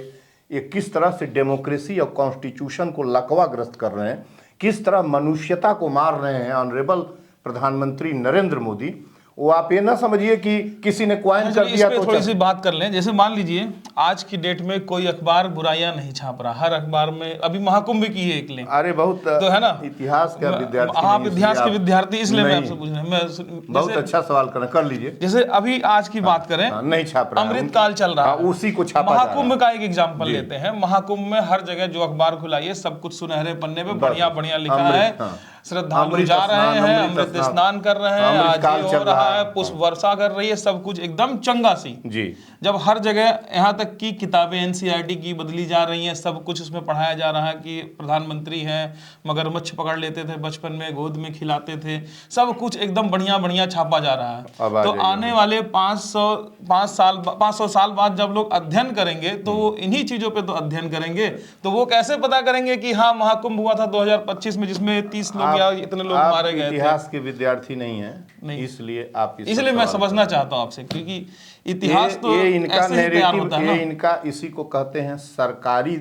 ये किस तरह से डेमोक्रेसी और कॉन्स्टिट्यूशन को लकवाग्रस्त कर रहे हैं, किस तरह मनुष्यता को मार रहे हैं ऑनरेबल प्रधानमंत्री नरेंद्र मोदी। वो आप ये ना समझिए कि किसी ने क्वाइन कर दिया तो थोड़ी सी बात कर लें। जैसे मान लीजिए आज की डेट में कोई अखबार बुराइयां नहीं छाप रहा, हर अखबार में अभी महाकुंभ की है एक लिंक, अरे बहुत तो है ना, इतिहास का विद्यार्थी, आप इतिहास के विद्यार्थी, इसलिए मैं आपसे पूछ रहा हूं। बहुत अच्छा सवाल कर लीजिए। जैसे अभी आज की बात करें, नहीं छाप रहा, अमृत काल चल रहा है, उसी को छापा। महाकुंभ का एक एग्जाम्पल लेते हैं। महाकुंभ में हर जगह जो अखबार खुलाइए सब कुछ सुनहरे पन्ने पे बढ़िया बढ़िया लिखा है, श्रद्धालु जा रहे हैं, अमृत स्नान कर रहे हैं, आज ये हो रहा है, पुष्प वर्षा कर रही है, सब कुछ एकदम चंगा सी जी। जब हर जगह यहाँ तक कि किताबें एनसीईआरटी की बदली जा रही हैं, सब कुछ उसमें पढ़ाया जा रहा है कि प्रधानमंत्री हैं, मगरमच्छ पकड़ लेते थे बचपन में, गोद में खिलाते थे, सब कुछ एकदम बढ़िया बढ़िया छापा जा रहा है। तो आने वाले 500 साल बाद जब लोग अध्ययन करेंगे तो वो इन्हीं चीजों पे तो अध्ययन करेंगे। तो वो कैसे पता करेंगे कि हाँ महाकुंभ हुआ था 2025 में जिसमें 30 लोग क्या इतने लोग आप मारे गए थे? इतिहास के विद्यार्थी नहीं हैं, नहीं। इसलिए आप इसलिए मैं समझना चाहता हूं आपसे, क्योंकि इतिहास तो ये इनका ऐसे ही तैयार नैरेटिव, होता है ये ना। इनका, इसी को कहते हैं सरकारी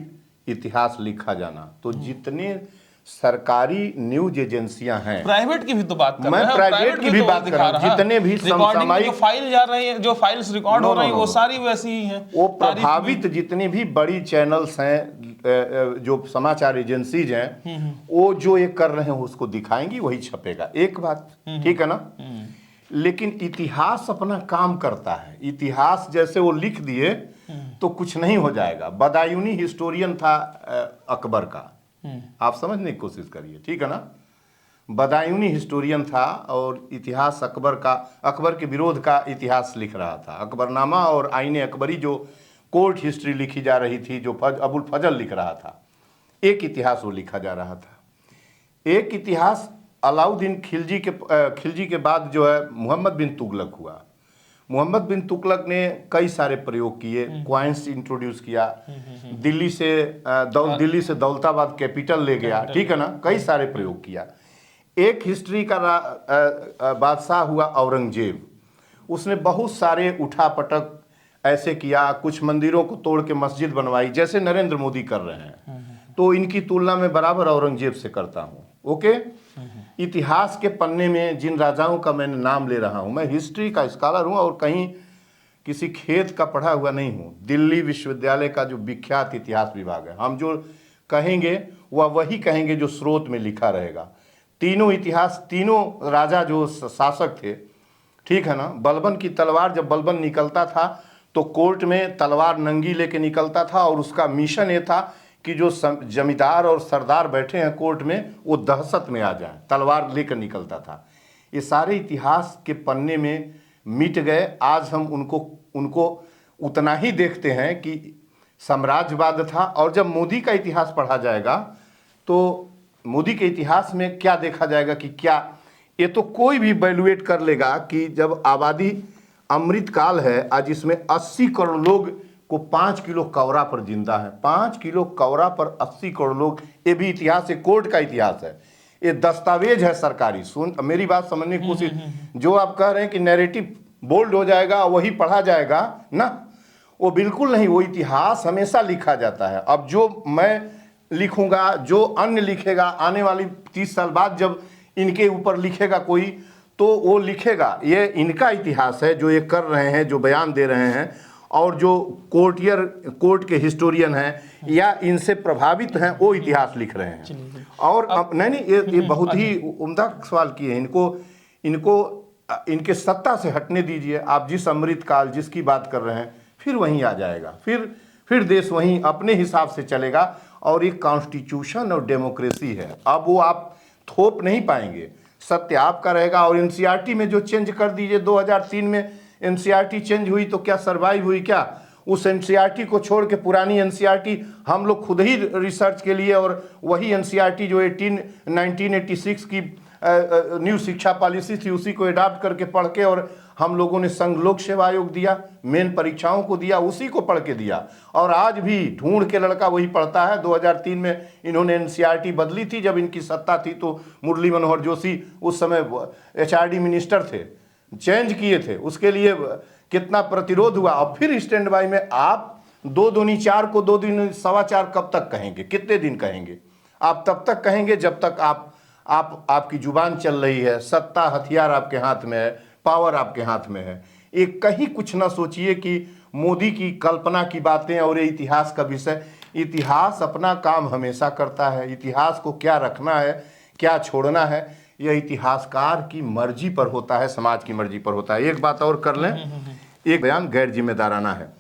इतिहास लिखा जाना। तो जितने सरकारी न्यूज एजेंसियां हैं, प्राइवेट की भी तो बात कर मैं रहे हैं, प्राइवेट की भी तो बात कर रहा हूं, दिखा जितने भी रिकॉर्डिंग जो समसामयिक फाइल जा रही है, जो फाइल्स रिकॉर्ड नो, हो रही है, नो, वो नो, सारी वैसी ही हैं। वो तारीख प्रभावित जितनी भी बड़ी चैनल्स हैं, जो समाचार एजेंसीज हैं, वो जो ये कर रहे हैं उसको दिखाएंगी, वही छपेगा। एक बात ठीक है ना। लेकिन इतिहास अपना काम करता है। इतिहास जैसे वो लिख दिए तो कुछ नहीं हो जाएगा। बदायूनी हिस्टोरियन था अकबर का, आप समझने की कोशिश करिए, ठीक है ना। बदायूनी हिस्टोरियन था और इतिहास अकबर का, अकबर के विरोध का इतिहास लिख रहा था। अकबरनामा और आईने अकबरी जो कोर्ट हिस्ट्री लिखी जा रही थी, जो अबुल फजल लिख रहा था, एक इतिहास वो लिखा जा रहा था। एक इतिहास अलाउद्दीन खिलजी के बाद जो है मोहम्मद बिन तुगलक हुआ। मोहम्मद बिन तुगलक ने कई सारे प्रयोग किए, क्वाइंस इंट्रोड्यूस किया, दिल्ली से दौलताबाद कैपिटल ले गया, ठीक है ना, कई सारे प्रयोग किया। एक हिस्ट्री का बादशाह हुआ औरंगजेब, उसने बहुत सारे उठापटक ऐसे किया, कुछ मंदिरों को तोड़ के मस्जिद बनवाई, जैसे नरेंद्र मोदी कर रहे हैं। तो इनकी तुलना में बराबर औरंगजेब से करता हूँ। ओके, इतिहास के पन्ने में जिन राजाओं का मैंने नाम ले रहा हूँ, मैं हिस्ट्री का स्कॉलर हूँ और कहीं किसी खेत का पढ़ा हुआ नहीं हूँ। दिल्ली विश्वविद्यालय का जो विख्यात इतिहास विभाग है, हम जो कहेंगे वह वही कहेंगे जो स्रोत में लिखा रहेगा। तीनों इतिहास, तीनों राजा जो शासक थे, ठीक है ना, बलबन की तलवार, जब बलबन निकलता था तो कोर्ट में तलवार नंगी लेके निकलता था और उसका मिशन ये था कि जो जमींदार और सरदार बैठे हैं कोर्ट में, वो दहशत में आ जाएं, तलवार लेकर निकलता था। ये सारे इतिहास के पन्ने में मिट गए। आज हम उनको उतना ही देखते हैं कि साम्राज्यवाद था। और जब मोदी का इतिहास पढ़ा जाएगा तो मोदी के इतिहास में क्या देखा जाएगा कि क्या, ये तो कोई भी वैल्यूएट कर लेगा कि जब आबादी अमृत काल है, आज इसमें 80 करोड़ लोग को 5 किलो कौरा पर जिंदा है। 5 किलो कौरा पर 80 करोड़ लोग, ये भी इतिहास है, कोर्ट का इतिहास है, ये दस्तावेज है सरकारी। सुन, मेरी बात समझने की कोशिश, जो आप कह रहे हैं कि नैरेटिव बोल्ड हो जाएगा वही पढ़ा जाएगा ना, वो बिल्कुल नहीं। वो इतिहास हमेशा लिखा जाता है। अब जो मैं लिखूंगा, जो अन्य लिखेगा, आने वाली 30 साल बाद जब इनके ऊपर लिखेगा कोई, तो वो लिखेगा। ये इनका इतिहास है जो ये कर रहे हैं, जो बयान दे रहे हैं, और जो कोर्ट के हिस्टोरियन हैं या इनसे प्रभावित हैं, वो इतिहास लिख रहे हैं। और नहीं, ये बहुत ही उम्दा सवाल किए हैं। इनको इनके सत्ता से हटने दीजिए। आप जिस अमृत काल जिसकी बात कर रहे हैं, फिर वहीं आ जाएगा, फिर देश वहीं अपने हिसाब से चलेगा। और ये कॉन्स्टिट्यूशन और डेमोक्रेसी है, अब वो आप थोप नहीं पाएंगे, सत्य आपका रहेगा। और एनसीईआरटी में जो चेंज कर दीजिए, 2003 में एनसीईआरटी चेंज हुई तो क्या सर्वाइव हुई क्या? उस एनसीईआरटी को छोड़ के पुरानी एनसीईआरटी हम लोग खुद ही रिसर्च के लिए, और वही एनसीईआरटी जो 1986 की न्यू शिक्षा पॉलिसी थी, उसी को अडॉप्ट करके पढ़ के, और हम लोगों ने संघ लोक सेवा आयोग दिया, मेन परीक्षाओं को दिया, उसी को पढ़ के दिया। और आज भी ढूंढ के लड़का वही पढ़ता है। 2003 में इन्होंने एनसीईआरटी बदली थी, जब इनकी सत्ता थी तो मुरली मनोहर जोशी उस समय एचआरडी मिनिस्टर थे, चेंज किए थे। उसके लिए कितना प्रतिरोध हुआ। और फिर स्टैंड बाई में आप 2 दूनी 4 को 2 दूनी 4.25 कब तक कहेंगे? कितने दिन कहेंगे? आप तब तक कहेंगे जब तक आपकी जुबान चल रही है, सत्ता हथियार आपके हाथ में है, पावर आपके हाथ में है। एक कहीं कुछ ना सोचिए कि मोदी की कल्पना की बातें और ये इतिहास का विषय। इतिहास अपना काम हमेशा करता है। इतिहास को क्या रखना है, क्या छोड़ना है, यह इतिहासकार की मर्जी पर होता है, समाज की मर्जी पर होता है। एक बात और कर लें, एक बयान गैर जिम्मेदाराना है।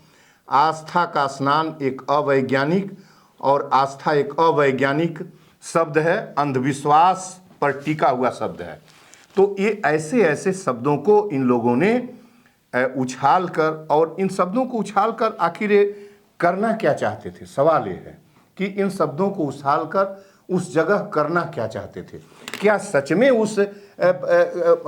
आस्था का स्नान एक अवैज्ञानिक, और आस्था एक अवैज्ञानिक शब्द है, अंधविश्वास पर टिका हुआ शब्द है। तो ये ऐसे शब्दों को इन लोगों ने उछाल कर, और इन शब्दों को उछाल कर आखिर ये करना क्या चाहते थे? सवाल ये है कि इन शब्दों को उछाल कर उस जगह करना क्या चाहते थे? क्या सच में उस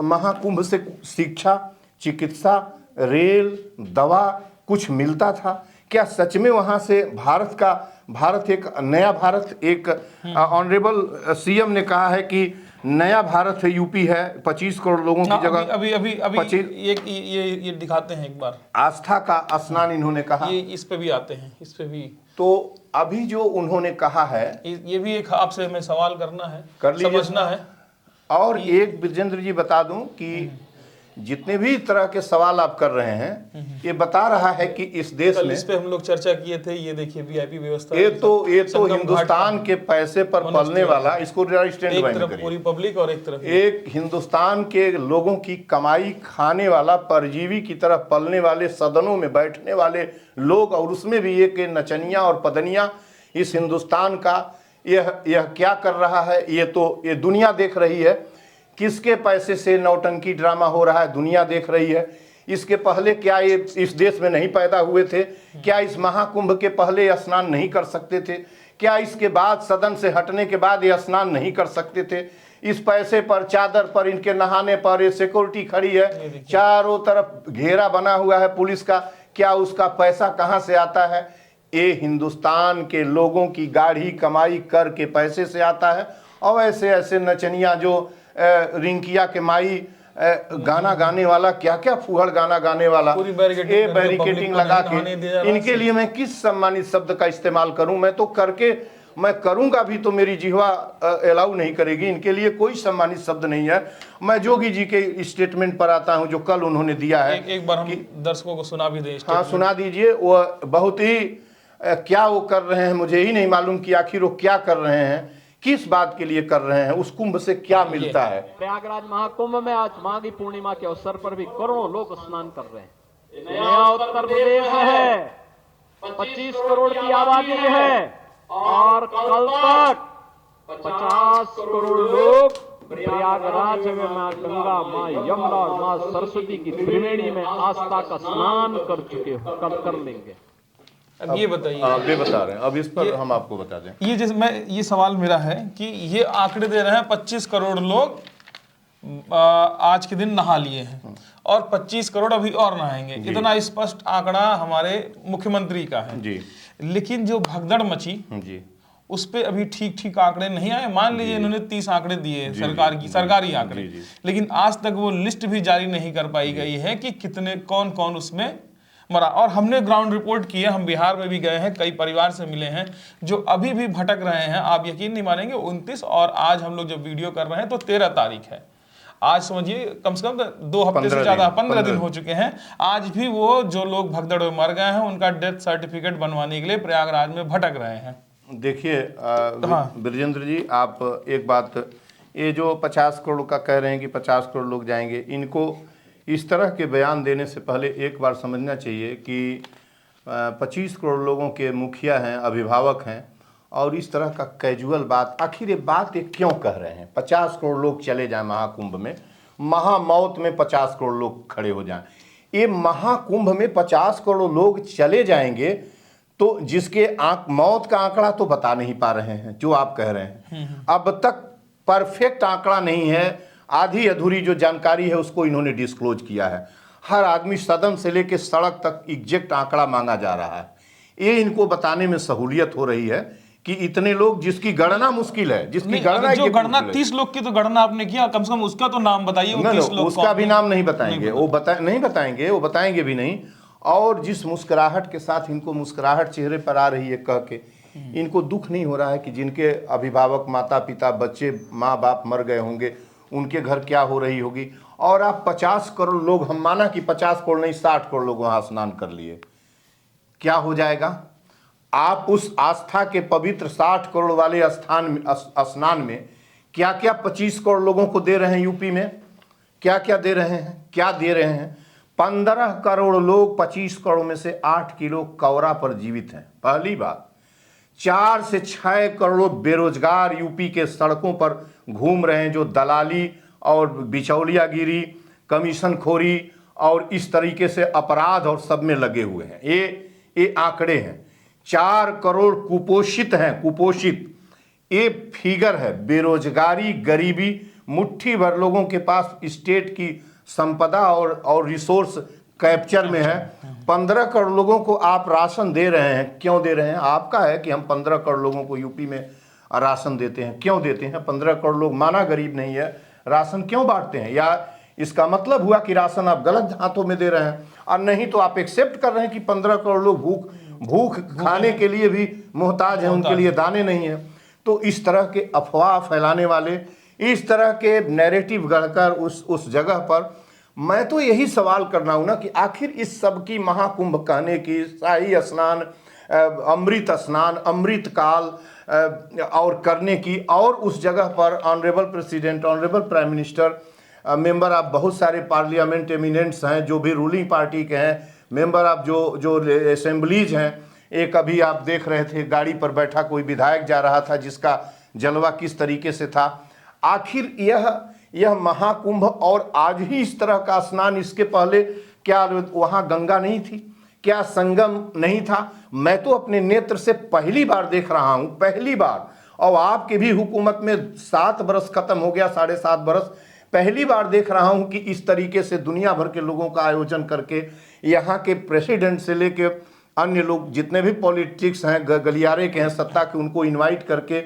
महाकुंभ से शिक्षा, चिकित्सा, रेल, दवा कुछ मिलता था? क्या सच में वहाँ से भारत एक नया भारत, एक ऑनरेबल सीएम ने कहा है कि नया भारत है, यूपी है, 25 करोड़ लोगों की जगह अभी अभी अभी 25 ये दिखाते हैं एक बार, आस्था का स्नान इन्होंने कहा। ये इस पे भी आते हैं, इस पे भी। तो अभी जो उन्होंने कहा है, ये भी एक आपसे हमें सवाल करना है, कर लीजिए, समझना है। और एक विजेंद्र जी बता दूं कि जितने भी तरह के सवाल आप कर रहे हैं, ये बता रहा है कि इस देश कल में, इस पे हम लोग चर्चा किए थे, ये देखिए वीआईपी व्यवस्था, ये तो संगम हिंदुस्तान घाट के पैसे पर पलने वाला, इसको स्टैंड एक बाय तरफ करिए। पूरी पब्लिक और एक तरफ एक हिंदुस्तान के लोगों की कमाई खाने वाला, परजीवी की तरह पलने वाले, सदनों में बैठने वाले लोग, और उसमें भी एक नचनिया और पदनिया इस हिंदुस्तान का यह क्या कर रहा है, ये दुनिया देख रही है। किसके पैसे से नौटंकी ड्रामा हो रहा है, दुनिया देख रही है। इसके पहले क्या ये इस देश में नहीं पैदा हुए थे? क्या इस महाकुंभ के पहले स्नान नहीं कर सकते थे? क्या इसके बाद, सदन से हटने के बाद ये स्नान नहीं कर सकते थे? इस पैसे पर, चादर पर, इनके नहाने पर ये सिक्योरिटी खड़ी है, चारों तरफ घेरा बना हुआ है पुलिस का। क्या उसका पैसा कहाँ से आता है? ये हिंदुस्तान के लोगों की गाढ़ी कमाई कर के पैसे से आता है। और ऐसे ऐसे नचनिया जो रिंकिया के माई गाना गाने वाला, क्या क्या फूहड़ गाना गाने वाला, पूरी ये बैरिकेटिंग लगा के, इनके लिए मैं किस सम्मानित शब्द का इस्तेमाल करूं? मैं तो करके, मैं करूंगा भी तो मेरी जिह्वा अलाउ नहीं करेगी। इनके लिए कोई सम्मानित शब्द नहीं है। मैं जोगी जी के स्टेटमेंट पर आता हूं जो कल उन्होंने दिया है। एक बार हम दर्शकों को सुना भी दें। हाँ, सुना दीजिए। वो बहुत ही क्या वो कर रहे हैं, मुझे ही नहीं मालूम कि आखिर वो क्या कर रहे हैं, किस बात के लिए कर रहे हैं, उस कुंभ से क्या मिलता है। प्रयागराज महाकुंभ में आज माघी पूर्णिमा के अवसर पर भी करोड़ों लोग स्नान कर रहे हैं। नया उत्तर प्रदेश है, 25 करोड़ की आबादी है, और कल तक 50 करोड़ लोग प्रयागराज में मां गंगा, मां यमुना और मां सरस्वती की त्रिवेणी में आस्था का स्नान कर चुके हो, कल कर लेंगे। अब ये बताइए, आप भी बता रहे हैं, अब इस पर हम आपको बता दें। ये सवाल मेरा है कि ये आंकड़े दे रहे हैं 25 करोड़ लोग आज के दिन नहा लिए हैं और 25 करोड़ अभी और नहाएंगे। इतना स्पष्ट आंकड़ा हमारे मुख्यमंत्री का है जी। लेकिन जो भगदड़ मची जी, उस पे अभी ठीक आंकड़े नहीं आए। मान लीजिए इन्होंने 30 आंकड़े दिए सरकारी आंकड़े, लेकिन आज तक वो लिस्ट भी जारी नहीं कर पाई गई है कि कितने कौन कौन उसमें मरा। और हमने ग्राउंड रिपोर्ट की है, हम बिहार में भी गए हैं, कई परिवार से मिले हैं जो अभी भी भटक रहे हैं। आप यकीन नहीं मानेंगे, 29 और आज हम लोग जब वीडियो कर रहे हैं तो 13 तारीख है। आज समझिए कम से कम 2 हफ्ते से ज्यादा 15 दिन हो चुके हैं। आज भी वो जो लोग भगदड़ में मर गए हैं उनका डेथ सर्टिफिकेट बनवाने के लिए प्रयागराज में भटक रहे हैं। देखिए ब्रजेंद्र जी, आप एक बात, ये जो 50 करोड़ का कह रहे हैं कि 50 करोड़ लोग जाएंगे, इनको इस तरह के बयान देने से पहले एक बार समझना चाहिए कि 25 करोड़ लोगों के मुखिया हैं, अभिभावक हैं, और इस तरह का कैजुअल बात, आखिर ये बात ये क्यों कह रहे हैं? 50 करोड़ लोग चले जाएं महाकुंभ में, महामौत में 50 करोड़ लोग खड़े हो जाएं। ये महाकुंभ में 50 करोड़ लोग चले जाएंगे तो जिसके मौत का आंकड़ा तो बता नहीं पा रहे हैं, जो आप कह रहे हैं। अब तक परफेक्ट आंकड़ा नहीं है, आधी अधूरी जो जानकारी है उसको इन्होंने डिस्क्लोज किया है। हर आदमी, सदन से लेकर सड़क तक एग्जैक्ट आंकड़ा मांगा जा रहा है। ये इनको बताने में सहूलियत हो रही है कि इतने लोग, जिसकी गणना मुश्किल है, जिसकी गणना, जो गणना 30 लोग की तो गणना आपने किया, कम से कम उसका तो नाम बताइए। उसका भी नाम नहीं बताएंगे, वो नहीं बताएंगे, वो बताएंगे भी नहीं। और जिस मुस्कुराहट के साथ इनको मुस्कुराहट चेहरे पर आ रही है कह के, इनको दुख नहीं हो रहा है कि जिनके अभिभावक, माता पिता, बच्चे, माँ बाप मर गए होंगे, उनके घर क्या हो रही होगी। और आप 50 करोड़ लोग, हम माना कि 50 करोड़ नहीं 60 करोड़ लोग वहां स्नान कर लिए, क्या हो जाएगा? आप उस आस्था के पवित्र 60 करोड़ वाले स्नान में क्या क्या 25 करोड़ लोगों को दे रहे हैं? यूपी में क्या क्या दे रहे हैं? क्या दे रहे हैं? 15 करोड़ लोग 25 करोड़ में से 8 किलो कौरा पर जीवित हैं। पहली बात। 4 से 6 करोड़ बेरोजगार यूपी के सड़कों पर घूम रहे हैं, जो दलाली और बिचौलियागिरी, कमीशन खोरी और इस तरीके से अपराध और सब में लगे हुए हैं। ये आंकड़े हैं। 4 करोड़ कुपोषित हैं, कुपोषित, ये फिगर है। बेरोजगारी, गरीबी, मुट्ठी भर लोगों के पास स्टेट की संपदा और रिसोर्स कैप्चर में है। 15 करोड़ लोगों को आप राशन दे रहे हैं, क्यों दे रहे हैं? आपका है कि हम 15 करोड़ लोगों को यूपी में राशन देते हैं। क्यों देते हैं? 15 करोड़ लोग माना गरीब नहीं है, राशन क्यों बांटते हैं? या इसका मतलब हुआ कि राशन आप गलत हाथों में दे रहे हैं, और नहीं तो आप एक्सेप्ट कर रहे हैं कि 15 करोड़ लोग भूख खाने के लिए भी मोहताज हैं, उनके लिए दाने नहीं है। तो इस तरह के अफवाह फैलाने वाले, इस तरह के नैरेटिव गढ़कर उस जगह पर मैं तो यही सवाल करना हूं ना कि आखिर इस सब की महाकुंभ कहने की, शाही स्नान, अमृत स्नान, अमृत काल और करने की, और उस जगह पर honourable president, honourable prime minister, member of बहुत सारे पार्लियामेंट एमिनेंट्स हैं जो भी रूलिंग पार्टी के हैं, मेंबर ऑफ जो असेंबलीज हैं। एक अभी आप देख रहे थे गाड़ी पर बैठा कोई विधायक जा रहा था जिसका जलवा किस तरीके से था। आखिर यह महाकुंभ, और आज ही इस तरह का स्नान, इसके पहले क्या वहाँ गंगा नहीं थी? क्या संगम नहीं था? मैं तो अपने नेत्र से पहली बार देख रहा हूँ, पहली बार। और आपके भी हुकूमत में 7 बरस खत्म हो गया, 7.5 बरस, पहली बार देख रहा हूँ कि इस तरीके से दुनिया भर के लोगों का आयोजन करके, यहाँ के प्रेसिडेंट से लेके अन्य लोग जितने भी पॉलिटिक्स हैं, गलियारे के हैं सत्ता के, उनको इनवाइट करके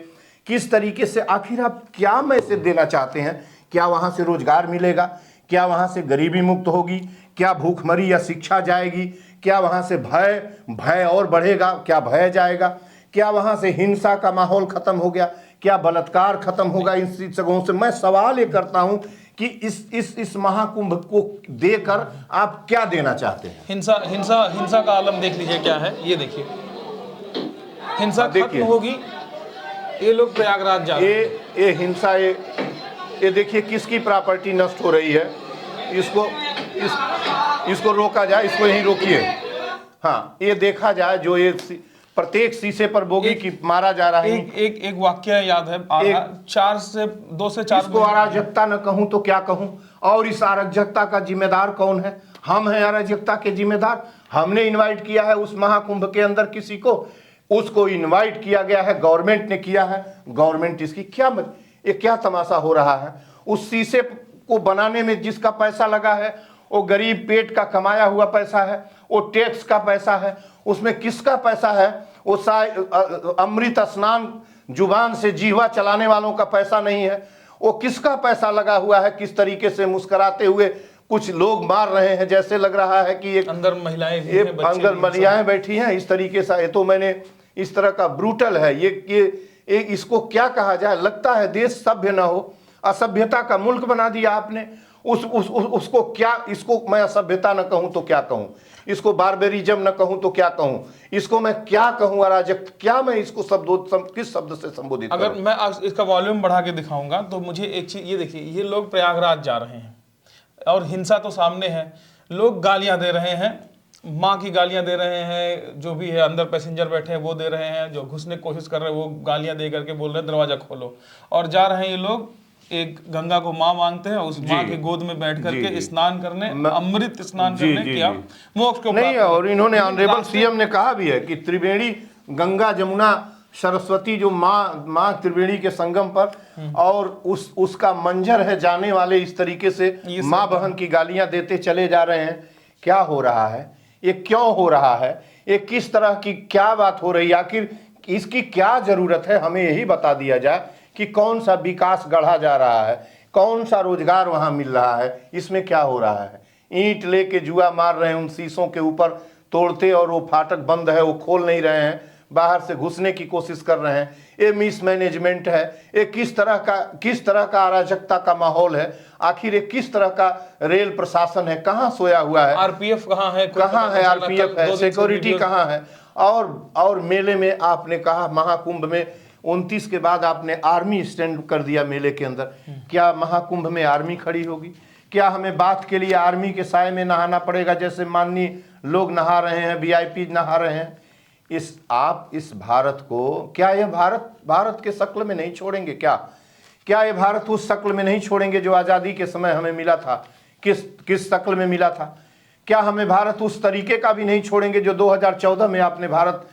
किस तरीके से, आखिर आप क्या मैसेज देना चाहते हैं? क्या वहाँ से रोजगार मिलेगा? क्या वहाँ से गरीबी मुक्त होगी? क्या भूखमरी या शिक्षा जाएगी? क्या वहाँ से भय और बढ़ेगा? क्या भय जाएगा? क्या वहाँ से हिंसा का माहौल खत्म हो गया? क्या बलात्कार खत्म होगा इन जगहों से? मैं सवाल ये करता हूँ कि इस महाकुंभ को देकर आप क्या देना चाहते हैं? हिंसा का आलम देख लीजिए क्या है, ये देखिए, हिंसा खत्म होगी, ये लोग प्रयागराज जा रहे हैं। ये हिंसा, ये देखिए किसकी प्रॉपर्टी नष्ट हो रही है। इसको रोका जाए, इसको यहीं रोकिए। हाँ, ये देखा जाए जो ये प्रत्येक शीशे पर बोगी की मारा जा रहा है। एक वाक्य याद है, 2 से 4। इसको अराजकता न कहूं तो क्या कहूं? और इस अराजकता का जिम्मेदार कौन है? हम हैं अराजकता के जिम्मेदार। हमने इनवाइट किया है उस महाकुंभ के अंदर किसी को, उसको इनवाइट किया गया है, गवर्नमेंट ने किया है। गवर्नमेंट इसकी क्या तमाशा हो रहा है? उस शीशे को बनाने में जिसका पैसा लगा है वो गरीब पेट का कमाया हुआ पैसा है, वो टैक्स का पैसा है। उसमें किसका पैसा है? वो अमृत स्नान जुबान से जीवा चलाने वालों का पैसा नहीं है। वो किसका पैसा लगा हुआ है? किस तरीके से मुस्कुराते हुए कुछ लोग मार रहे हैं, जैसे लग रहा है कि एक अंदर महिलाएं अंदर महिलाएं बैठी हैं इस तरीके से। ये तो मैंने इस तरह का ब्रूटल है ये इसको क्या कहा जाए? लगता है देश सभ्य न हो, असभ्यता का मुल्क बना दिया आपने। उसको क्या, इसको मैं असभ्यता न कहूं तो क्या कहूं, इसको बारबेरिज्म न कहूं तो क्या कहूं, इसको मैं क्या कहूं, अराजक, क्या मैं इसको किस शब्द से संबोधित अगर मैं इसका वॉल्यूम बढ़ा के दिखाऊंगा तो मुझे एक चीज ये देखिए, ये लोग प्रयागराज जा रहे हैं और हिंसा तो सामने है, लोग गालियां दे रहे हैं, माँ की गालियां दे रहे हैं, जो भी है अंदर पैसेंजर बैठे हैं वो दे रहे हैं, जो घुसने की कोशिश कर रहे हैं वो गालियां दे करके बोल रहे हैं दरवाजा खोलो, और जा रहे हैं ये लोग एक गंगा को माँ मांगते हैं, उस माँ के गोद में बैठ करके स्नान करने, अमृत स्नान करने क्या मोक्ष को नहीं। और इन्होंने ऑनरेबल सीएम ने कहा भी है कि त्रिवेणी, गंगा जमुना सरस्वती जो माँ त्रिवेणी के संगम पर, और उसका मंजर है जाने वाले इस तरीके से माँ बहन की गालियां देते चले जा रहे हैं। क्या हो रहा है? ये क्यों हो रहा है? ये किस तरह की क्या बात हो रही है? आखिर इसकी क्या जरूरत है? हमें यही बता दिया जाए कि कौन सा विकास गढ़ा जा रहा है, कौन सा रोजगार वहां मिल रहा है, इसमें क्या हो रहा है? ईंट लेके जुआ मार रहे हैं उन शीशों के ऊपर, तोड़ते, और वो फाटक बंद है, वो खोल नहीं रहे हैं, बाहर से घुसने की कोशिश कर रहे हैं। ये मिसमैनेजमेंट है। ये किस तरह का अराजकता का माहौल है? आखिर ये किस तरह का रेल प्रशासन है? कहाँ सोया हुआ है? आरपीएफ कहाँ है? आरपीएफ है? सिक्योरिटी कहाँ है? और मेले में आपने कहा महाकुंभ में 29 के बाद आपने आर्मी स्टैंड कर दिया मेले के अंदर। क्या महाकुंभ में आर्मी खड़ी होगी? क्या हमें बात के लिए आर्मी के साए में नहाना पड़ेगा, जैसे माननीय लोग नहा रहे हैं, वीआईपी नहा रहे हैं? आप इस भारत को, क्या यह भारत के शक्ल में नहीं छोड़ेंगे? क्या ये भारत उस शक्ल में नहीं छोड़ेंगे जो आज़ादी के समय हमें मिला था? किस शक्ल में मिला था? क्या हमें भारत उस तरीके का भी नहीं छोड़ेंगे जो 2014 में आपने भारत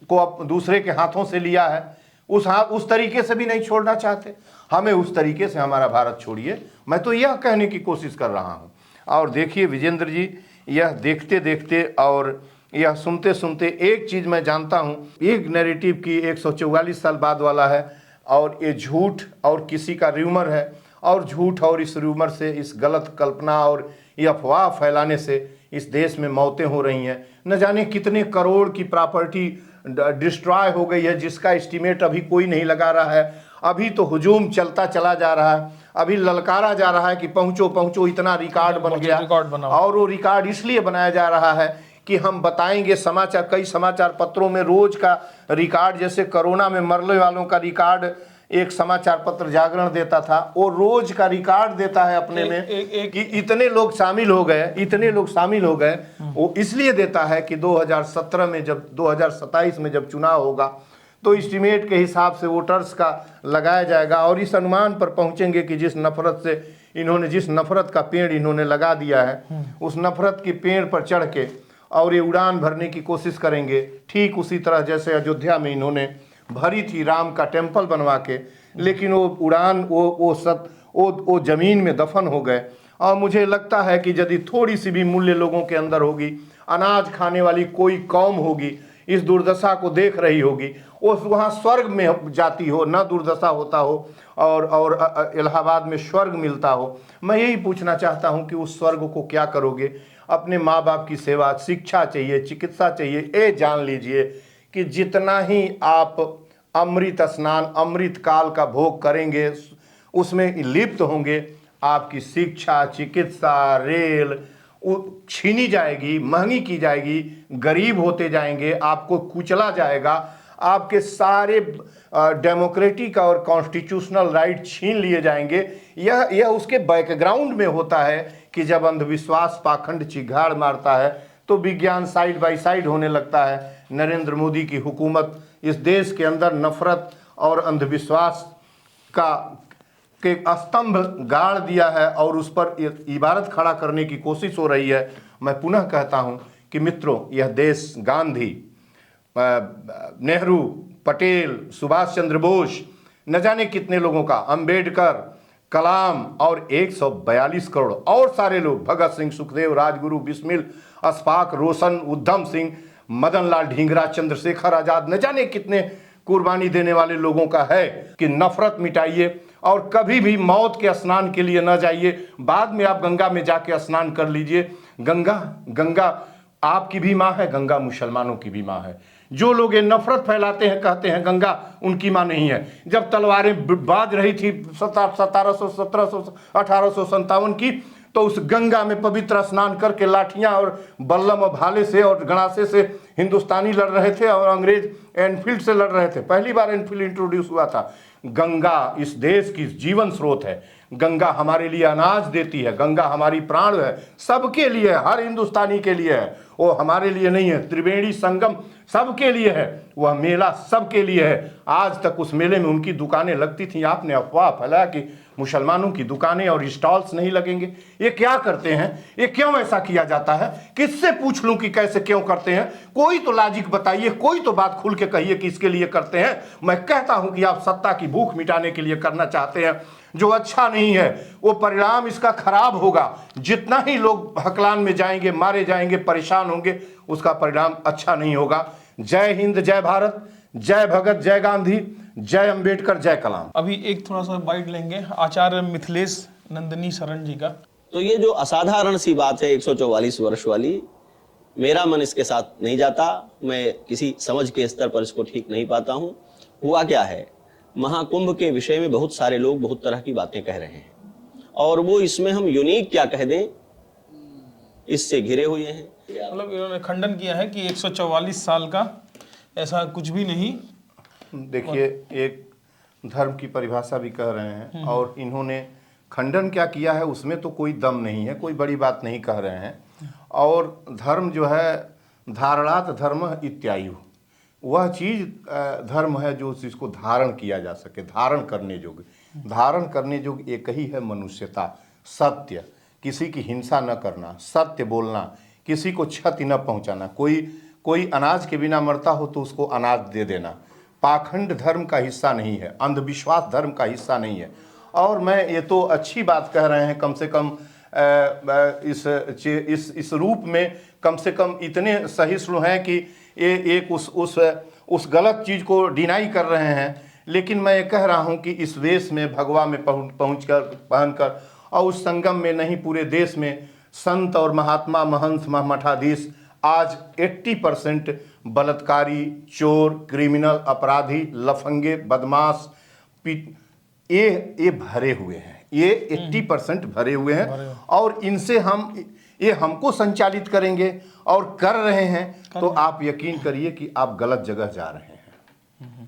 को दूसरे के हाथों से लिया है? उस तरीके से भी नहीं छोड़ना चाहते? हमें उस तरीके से हमारा भारत छोड़िए, मैं तो यह कहने की कोशिश कर रहा हूँ। और देखिए विजेंद्र जी, यह देखते देखते और यह सुनते सुनते एक चीज़ मैं जानता हूँ, एक नैरेटिव की 144 साल बाद वाला है, और ये झूठ और किसी का र्यूमर है, और झूठ और इस र्यूमर से, इस गलत कल्पना और ये अफवाह फैलाने से इस देश में मौतें हो रही हैं। न जाने कितने करोड़ की प्रॉपर्टी डिस्ट्रॉय हो गई है, जिसका एस्टीमेट अभी कोई नहीं लगा रहा है। अभी तो हुजूम चलता चला जा रहा है, अभी ललकारा जा रहा है कि पहुंचो पहुंचो, इतना रिकॉर्ड बन गया। रिकॉर्ड बना और वो रिकॉर्ड इसलिए बनाया जा रहा है कि हम बताएंगे समाचार, कई समाचार पत्रों में रोज का रिकॉर्ड, जैसे कोरोना में मरने वालों का रिकॉर्ड एक समाचार पत्र जागरण देता था, वो रोज का रिकॉर्ड देता है अपने में कि इतने लोग शामिल हो गए, इतने लोग शामिल हो गए। वो इसलिए देता है कि 2017 में जब 2027 में जब चुनाव होगा तो एस्टीमेट के हिसाब से वोटर्स का लगाया जाएगा, और इस अनुमान पर पहुंचेंगे कि जिस नफरत का पेड़ इन्होंने लगा दिया है, उस नफरत के पेड़ पर चढ़ के और ये उड़ान भरने की कोशिश करेंगे, ठीक उसी तरह जैसे अयोध्या में इन्होंने भरी थी राम का टेम्पल बनवा के, लेकिन वो उड़ान वो जमीन में दफन हो गए। और मुझे लगता है कि यदि थोड़ी सी भी मूल्य लोगों के अंदर होगी, अनाज खाने वाली कोई कौम होगी, इस दुर्दशा को देख रही होगी, वो वहाँ स्वर्ग में जाती हो, ना दुर्दशा होता हो और इलाहाबाद में स्वर्ग मिलता हो। मैं यही पूछना चाहता हूँ कि उस स्वर्ग को क्या करोगे? अपने माँ बाप की सेवा, शिक्षा चाहिए, चिकित्सा चाहिए। ये जान लीजिए कि जितना ही आप अमृत स्नान, अमृत काल का भोग करेंगे, उसमें लिप्त होंगे, आपकी शिक्षा, चिकित्सा, रेल छीनी जाएगी, महंगी की जाएगी, गरीब होते जाएंगे, आपको कुचला जाएगा, आपके सारे डेमोक्रेटिक और कॉन्स्टिट्यूशनल राइट छीन लिए जाएंगे। यह उसके बैकग्राउंड में होता है कि जब अंधविश्वास पाखंड चिघाड़ मारता है तो विज्ञान साइड बाय साइड होने लगता है। नरेंद्र मोदी की हुकूमत इस देश के अंदर नफरत और अंधविश्वास के स्तंभ गाड़ दिया है और उस पर इबारत खड़ा करने की कोशिश हो रही है। मैं पुनः कहता हूं कि मित्रों, यह देश गांधी, नेहरू, पटेल, सुभाष चंद्र बोस, न जाने कितने लोगों का, अंबेडकर, कलाम और 142 करोड़ और सारे लोग, भगत सिंह, सुखदेव, राजगुरु, बिस्मिल, अशफाक, रोशन, उधम सिंह, मदन लाल ढींगरा, चंद्रशेखर आजाद, न जाने कितने कुर्बानी देने वाले लोगों का है कि नफरत मिटाइए और कभी भी मौत के स्नान के लिए न जाइए। बाद में आप गंगा में जाके स्नान कर लीजिए। गंगा आपकी भी माँ है, गंगा मुसलमानों की भी माँ है। जो लोग ये नफरत फैलाते हैं, कहते हैं गंगा उनकी माँ नहीं है। जब तलवारें बाज रही थी 1700, 1700, 1857 की, तो उस गंगा में पवित्र स्नान करके लाठियां और बल्लम और भाले से और गणासे से हिंदुस्तानी लड़ रहे थे और अंग्रेज एनफील्ड से लड़ रहे थे। पहली बार एनफील्ड इंट्रोड्यूस हुआ था। गंगा इस देश की जीवन स्रोत है। गंगा हमारे लिए अनाज देती है, गंगा हमारी प्राण है, सबके लिए है, हर हिंदुस्तानी के लिए है। वो हमारे लिए नहीं है। त्रिवेणी संगम सबके लिए है, वह मेला सबके लिए है। आज तक उस मेले में उनकी दुकानें लगती थी, आपने अफवाह फैलाया कि मुसलमानों की दुकानें और स्टॉल्स नहीं लगेंगे। ये क्या करते हैं? ये क्यों ऐसा किया जाता है? किससे पूछ लूं कि कैसे क्यों करते हैं? कोई तो लॉजिक बताइए, कोई तो बात खुल के कहिए कि इसके लिए करते हैं। मैं कहता हूं कि आप सत्ता की भूख मिटाने के लिए करना चाहते हैं, जो अच्छा नहीं है। वो परिणाम इसका खराब होगा। जितना ही लोग हकलान में जाएंगे, मारे जाएंगे, परेशान होंगे, उसका परिणाम अच्छा नहीं होगा। जय हिंद, जय भारत, जय भगत, जय गांधी, जय अंबेडकर, जय कलाम। अभी एक थोड़ा सा बाइट लेंगे आचार्य मिथिलेश नंदिनी शरण जी का। तो ये जो असाधारण सी बात है 144 वर्ष वाली, मेरा मन इसके साथ नहीं जाता। मैं किसी समझ के स्तर पर इसको ठीक नहीं पाता हूं। हुआ क्या है, महाकुंभ के विषय में बहुत सारे लोग बहुत तरह की बातें कह रहे हैं और वो इसमें हम यूनिक क्या कह दें, इससे घिरे हुए हैं। मतलब इन्होंने खंडन किया है कि 144 साल का ऐसा कुछ भी नहीं। देखिए, एक धर्म की परिभाषा भी कह रहे हैं और इन्होंने खंडन क्या किया है उसमें तो कोई दम नहीं है, कोई बड़ी बात नहीं कह रहे हैं। और धर्म जो है, धारणात धर्म इत्यायु, वह चीज़ धर्म है जो जिसको धारण किया जा सके, धारण करने योग्य। धारण करने योग्य एक ही है मनुष्यता, सत्य, किसी की हिंसा न करना, सत्य बोलना, किसी को क्षति न पहुंचाना। कोई अनाज के बिना मरता हो तो उसको अनाज दे देना। पाखंड धर्म का हिस्सा नहीं है, अंधविश्वास धर्म का हिस्सा नहीं है। और मैं ये तो अच्छी बात कह रहे हैं, कम से कम इस रूप में कम से कम इतने सहिष्णु हैं कि ये एक उस गलत चीज़ को डिनाई कर रहे हैं लेकिन मैं ये कह रहा हूं कि इस वेश में भगवा में पहुंचकर पहनकर और उस संगम में नहीं पूरे देश में संत और महात्मा महंत मठाधीश आज 80% बलात्कारी, चोर, क्रिमिनल, अपराधी, लफंगे, बदमाश ये भरे हुए हैं। ये 80% भरे हुए हैं और इनसे ये हमको संचालित करेंगे और कर रहे हैं, तो आप यकीन करिए कि आप गलत जगह जा रहे हैं।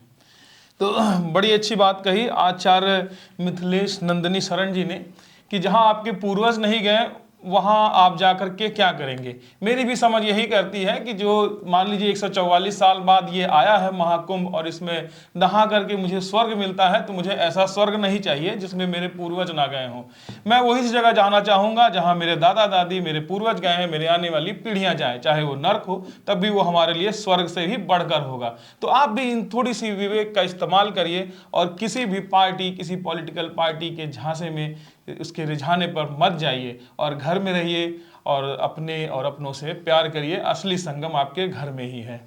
तो बड़ी अच्छी बात कही आचार्य मिथिलेश नंदिनी शरण जी ने कि जहां आपके पूर्वज नहीं गए वहां आप जाकर के क्या करेंगे। मेरी भी समझ यही करती है कि जो मान लीजिए 144 साल बाद ये आया है महाकुंभ और इसमें नहा करके मुझे स्वर्ग मिलता है, तो मुझे ऐसा स्वर्ग नहीं चाहिए जिसमें मेरे पूर्वज ना गए हों। मैं वही जगह जाना चाहूँगा जहाँ मेरे दादा दादी, मेरे पूर्वज गए हैं, मेरे आने वाली पीढ़ियाँ जाएँ। चाहे वो नर्क हो तब भी वो हमारे लिए स्वर्ग से भी बढ़कर होगा। तो आप भी इन थोड़ी सी विवेक का इस्तेमाल करिए और किसी भी पार्टी, किसी पॉलिटिकल पार्टी के झांसे में उसके रिझाने पर मत जाइए और घर में रहिए और अपने और अपनों से प्यार करिए। असली संगम आपके घर में ही है।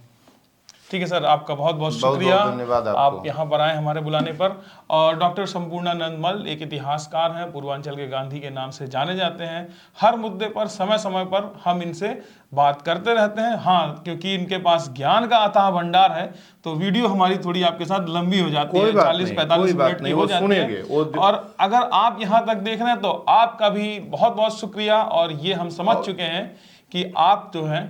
ठीक है सर, आपका बहुत बहुत शुक्रिया, धन्यवाद आप यहाँ पर आए हमारे बुलाने पर। और डॉक्टर संपूर्णानंद मल्ल एक इतिहासकार हैं, पूर्वांचल के गांधी के नाम से जाने जाते हैं। हर मुद्दे पर समय समय पर हम इनसे बात करते रहते हैं। हाँ, क्योंकि इनके पास ज्ञान का अथाह भंडार है, तो वीडियो हमारी थोड़ी आपके साथ लंबी हो जाती है, 40-45 मिनट की हो जाती है। और अगर आप यहाँ तक देख रहे हैं तो आपका भी बहुत बहुत शुक्रिया। और ये हम समझ चुके हैं कि आप जो हैं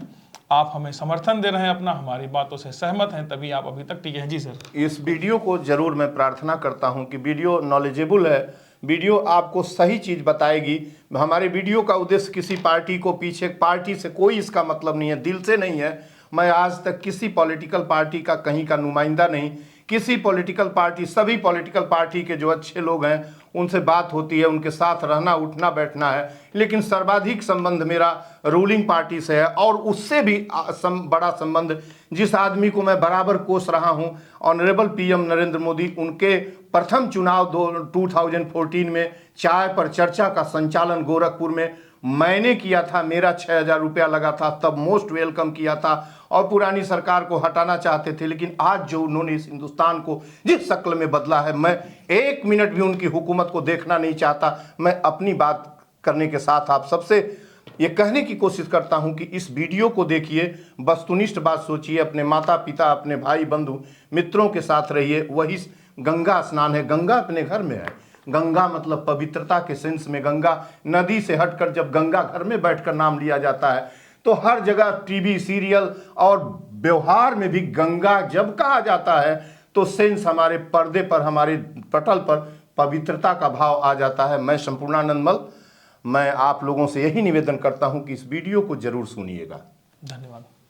आप हमें समर्थन दे रहे हैं अपना, हमारी बातों से सहमत हैं, तभी आप अभी तक टिके हैं। जी सर, इस वीडियो को जरूर मैं प्रार्थना करता हूं कि वीडियो नॉलेजेबल है, वीडियो आपको सही चीज़ बताएगी। हमारे वीडियो का उद्देश्य किसी पार्टी को पीछे, पार्टी से कोई इसका मतलब नहीं है, दिल से नहीं है। मैं आज तक किसी पॉलिटिकल पार्टी का कहीं का नुमाइंदा नहीं, किसी पॉलिटिकल पार्टी, सभी पॉलिटिकल पार्टी के जो अच्छे लोग हैं उनसे बात होती है, उनके साथ रहना उठना बैठना है, लेकिन सर्वाधिक संबंध मेरा रूलिंग पार्टी से है। और उससे भी बड़ा संबंध जिस आदमी को मैं बराबर कोस रहा हूं, ऑनरेबल पीएम नरेंद्र मोदी, उनके प्रथम चुनाव 2014 में चाय पर चर्चा का संचालन गोरखपुर में मैंने किया था। मेरा 6,000 रुपया लगा था, तब मोस्ट वेलकम किया था और पुरानी सरकार को हटाना चाहते थे। लेकिन आज जो उन्होंने इस हिंदुस्तान को जिस शक्ल में बदला है, मैं 1 मिनट भी उनकी हुकूमत को देखना नहीं चाहता। मैं अपनी बात करने के साथ आप सबसे ये कहने की कोशिश करता हूं कि इस वीडियो को देखिए, वस्तुनिष्ठ बात सोचिए, अपने माता पिता, अपने भाई बंधु मित्रों के साथ रहिए। वही गंगा स्नान है, गंगा अपने घर में है। गंगा मतलब पवित्रता के सेंस में, गंगा नदी से हटकर जब गंगा घर में बैठकर नाम लिया जाता है, तो हर जगह टीवी सीरियल और व्यवहार में भी गंगा जब कहा जाता है तो सेंस हमारे पर्दे पर, हमारे पटल पर पवित्रता का भाव आ जाता है। मैं संपूर्णानंद मल्ल, मैं आप लोगों से यही निवेदन करता हूं कि इस वीडियो को जरूर सुनिएगा। धन्यवाद।